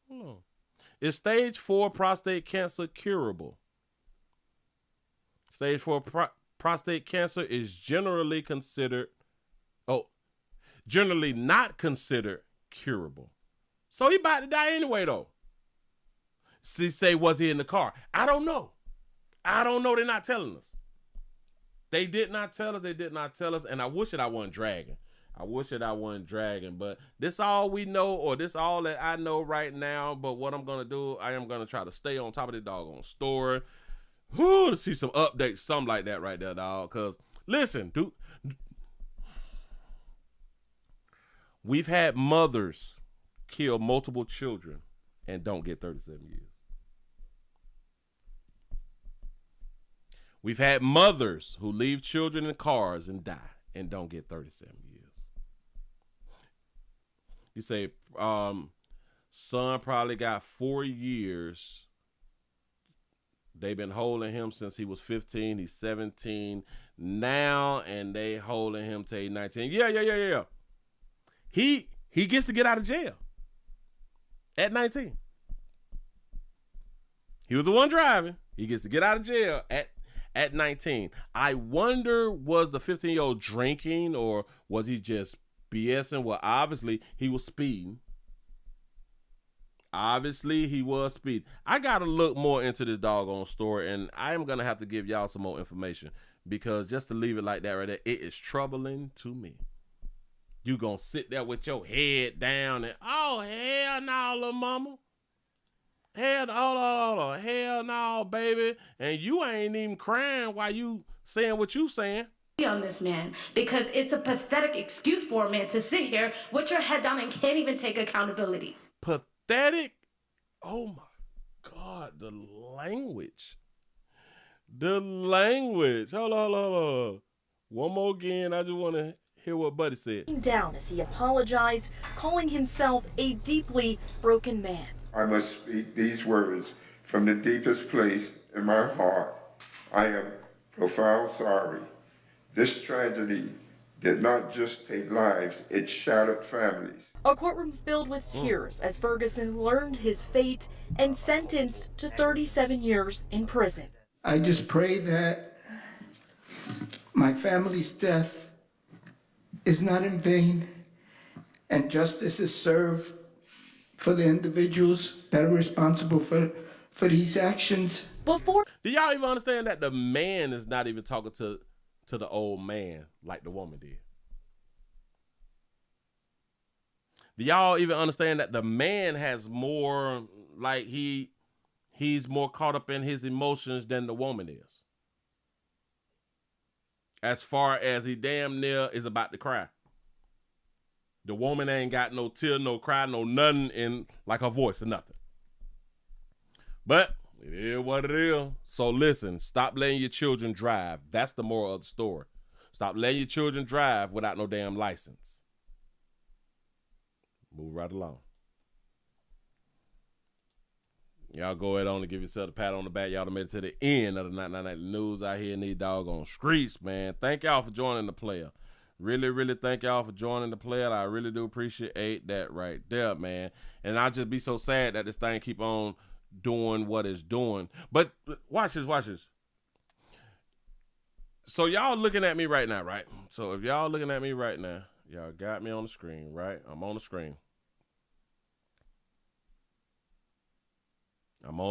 Hold on. Is stage 4 prostate cancer curable? Stage 4 prostate cancer is generally not considered curable. So he about to die anyway, though. She say, was he in the car? I don't know. They're not telling us. They did not tell us. And I wish that I wasn't dragging. But this all we know, or this all that I know right now. But what I'm going to do, I am going to try to stay on top of this doggone story. To see some updates, something like that right there, dog. Because, listen, dude, We've had mothers kill multiple children and don't get 37 years. We've had mothers who leave children in cars and die and don't get 37 years. You say, son probably got 4 years. They've been holding him since he was 15. He's 17 now, and they holding him till he's 19. Yeah. He gets to get out of jail at 19. He was the one driving. He gets to get out of jail at 19. I wonder, was the 15-year-old drinking or was he just BSing? Well, obviously he was speeding. Obviously he was speeding. I got to look more into this doggone story, and I am going to have to give y'all some more information, because just to leave it like that right there, it is troubling to me. You going to sit there with your head down and, oh, hell no, little mama. Hell no, hell no, baby. And you ain't even crying while you saying what you saying. On this man, because it's a pathetic excuse for a man to sit here with your head down and can't even take accountability. Pathetic? Oh my God, the language. The language. Hold on. One more again. I just want to hear what Buddy said. Down as he apologized, calling himself a deeply broken man. I must speak these words from the deepest place in my heart. I am profoundly sorry. This tragedy did not just take lives, it shattered families. A courtroom filled with tears as Ferguson learned his fate and sentenced to 37 years in prison. I just pray that my family's death is not in vain and justice is served for the individuals that are responsible for these actions. Do y'all even understand that the man is not even talking to the old man like the woman did? Do y'all even understand that the man has more, like he's more caught up in his emotions than the woman is? As far as he damn near is about to cry. The woman ain't got no tear, no cry, no nothing in like her voice or nothing. But it is what it is. So listen, stop letting your children drive. That's the moral of the story. Stop letting your children drive without no damn license. Move right along. Y'all go ahead on and give yourself a pat on the back. Y'all done made it to the end of the 999 news out here in these doggone streets, man. Thank y'all for joining the player. Really, really thank y'all for joining the player. I really do appreciate that right there, man. And I'll just be so sad that this thing keep on doing what it's doing. But watch this. So y'all looking at me right now, right? So if y'all looking at me right now, y'all got me on the screen, right? I'm on the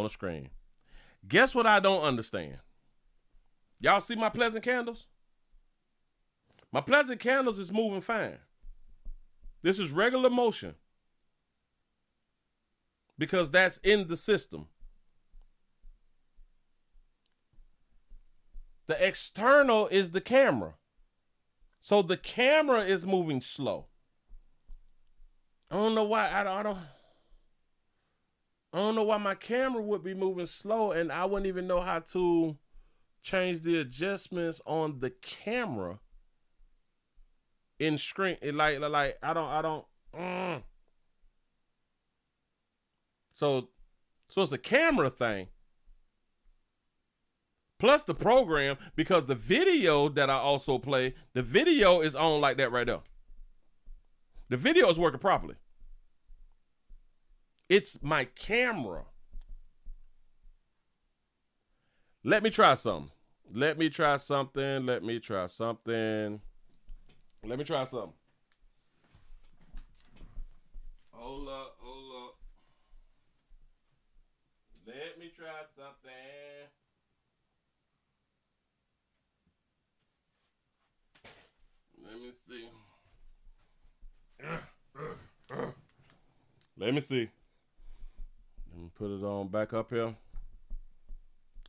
screen. Guess what I don't understand? Y'all see my pleasant candles? My pleasant candles is moving fine. This is regular motion. Because that's in the system. The external is the camera. So the camera is moving slow. I don't know why I don't know why my camera would be moving slow, and I wouldn't even know how to change the adjustments on the camera in screen. Like I don't. So it's a camera thing. Plus the program, because the video that I also play, the video is on like that right there. The video is working properly. It's my camera. Let me try something. Hold up. Let me try something. Let me see. Let me see. Let me put it on back up here.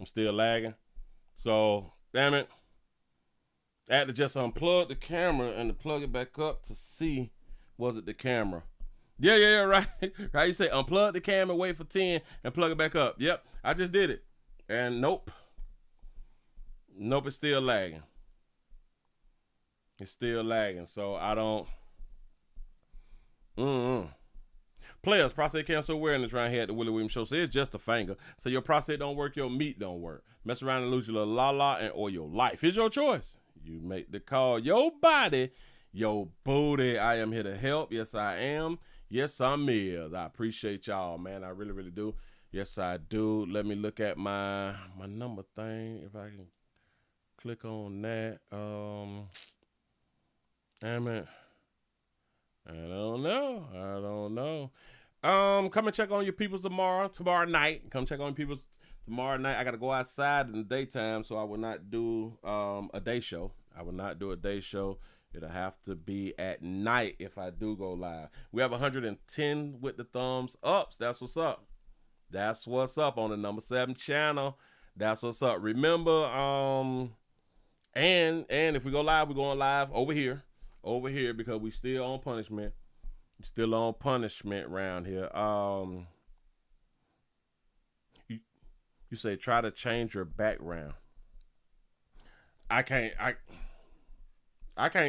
I'm still lagging. So, damn it. I had to just unplug the camera and to plug it back up to see Was it the camera? Yeah, right. Right, you say unplug the camera, wait for 10, and plug it back up. Yep, I just did it. And nope. Nope, it's still lagging. It's still lagging, so I don't. Players, prostate cancer awareness right here at the Willie Williams Show. So it's just a finger. So your prostate don't work, your meat don't work. Mess around and lose your little la-la or your life. It's your choice. You make the call. Your body, your booty. I am here to help. Yes, I am. Yes, I'm here. I appreciate y'all, man. I really, really do. Yes, I do. Let me look at my number thing. If I can click on that. Damn it. I don't know. Come and check on your peoples tomorrow night. Come check on your peoples tomorrow night. I got to go outside in the daytime, so I will not do a day show. I will not do a day show. It'll have to be at night if I do go live. We have 110 with the thumbs ups. That's what's up. That's what's up on the number 7 channel. That's what's up. Remember, and if we go live, we're going live over here because we still on punishment. Still on punishment around here. You say try to change your background. I can't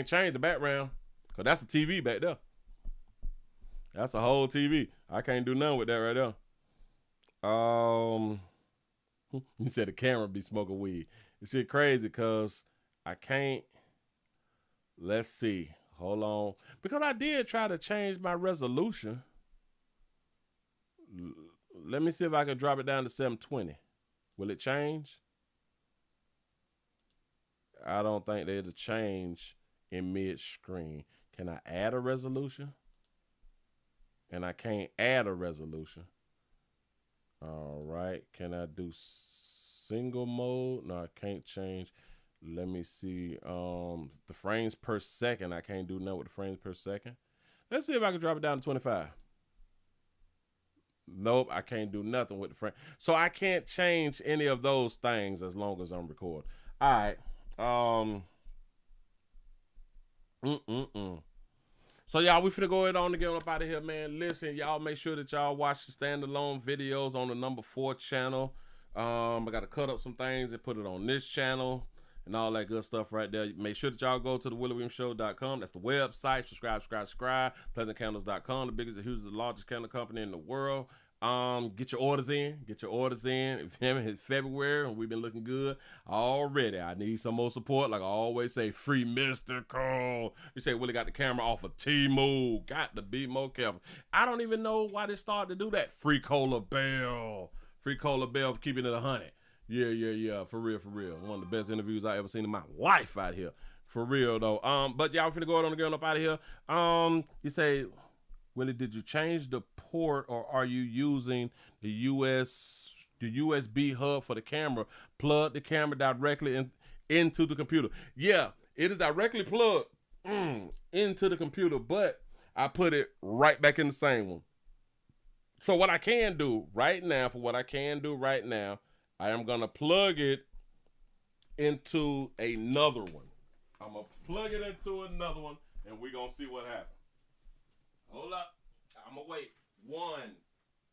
change the background because that's a TV back there. That's a whole TV. I can't do nothing with that right there. You said the camera be smoking weed. It's shit crazy because I can't. Let's see. Hold on. Because I did try to change my resolution. Let me see if I can drop it down to 720. Will it change? I don't think there's a change in mid-screen. Can I add a resolution? And I can't add a resolution. All right. Can I do single mode? No, I can't change. Let me see. The frames per second. I can't do nothing with the frames per second. Let's see if I can drop it down to 25. Nope, I can't do nothing with the frame. So I can't change any of those things as long as I'm recording. All right. So y'all, we finna go ahead on to get up out of here, man. Listen, y'all make sure that y'all watch the standalone videos on the number 4 channel. I gotta cut up some things and put it on this channel and all that good stuff right there. Make sure that y'all go to the WillieWilliamsShow.com. That's the website. Subscribe. PleasantCandles.com, the biggest, the hugest, the largest candle company in the world. Get your orders in. It's February and we've been looking good already. I need some more support. Like I always say, free Mr. Cole. You say Willie got the camera off of T-Move. Got to be more careful. I don't even know why they started to do that. Free Cola Bell. Free Cola Bell for keeping it 100. Yeah. For real. One of the best interviews I ever seen in my life out here. For real though. But y'all finna go on and get up out of here. You say, Willie, did you change the port or are you using the USB hub for the camera? Plug the camera directly into the computer. Yeah, it is directly plugged into the computer, but I put it right back in the same one. So what I can do right now, I am gonna plug it into another one. I'm gonna plug it into another one and we're gonna see what happens. Hold up. I'm gonna wait. 1,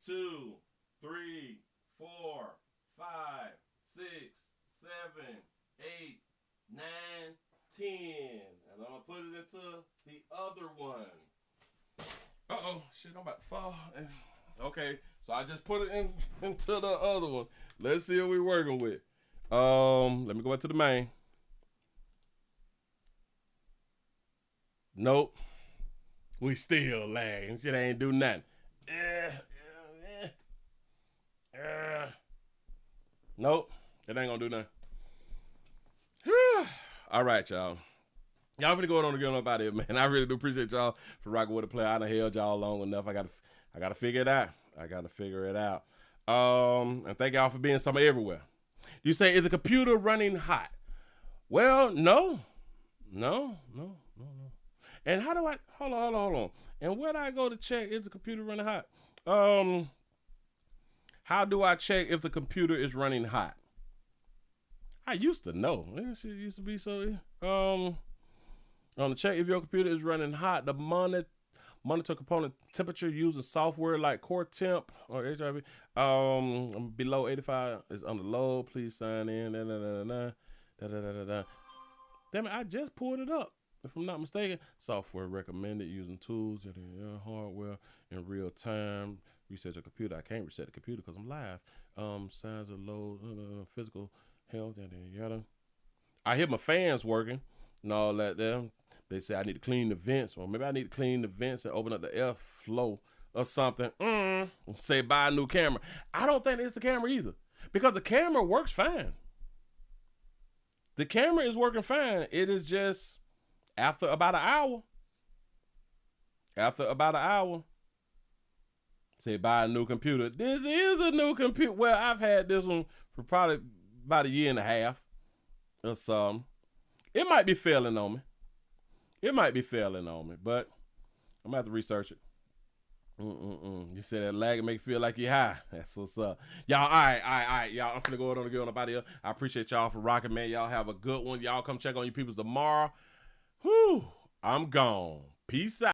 2, 3, 4, 5, 6, 7, 8, 9, 10. And I'm gonna put it into the other one. Uh-oh, shit, I'm about to fall. Okay, so I just put it into the other one. Let's see what we're working with. Let me go back to the main. Nope. We still lagging. Shit ain't do nothing. Nope. It ain't gonna do nothing. All right, y'all. Y'all finna go on and get up out of here, man. I really do appreciate y'all for rocking with the play. I done held y'all long enough. I gotta figure it out. And thank y'all for being somewhere everywhere. You say, is the computer running hot? Well, no. And how do I, hold on. And where do I go to check if the computer running hot? How do I check if the computer is running hot? I used to know. It used to be so, on the check if your computer is running hot, the Monitor component temperature using software like Core Temp or HIV. Below 85 is under load. Please sign in. Damn it, I just pulled it up. If I'm not mistaken, software recommended using tools and hardware in real time. Reset your computer. I can't reset the computer because I'm live. Signs of low physical health. Yada. I hear my fans working and all that there. They say I need to clean the vents. Well, maybe I need to clean the vents and open up the airflow or something. Say buy a new camera. I don't think it's the camera either because the camera works fine. The camera is working fine. It is just after about an hour. After about an hour. Say buy a new computer. This is a new computer. Well, I've had this one for probably about a year and a half or something. It might be failing on me. It might be failing on me, but I'm gonna have to research it. You said that lag make you feel like you're high. That's what's up. Y'all, all right. Y'all, I'm finna go on and get on about here. I appreciate y'all for rocking, man. Y'all have a good one. Y'all come check on your peoples tomorrow. Whew, I'm gone. Peace out.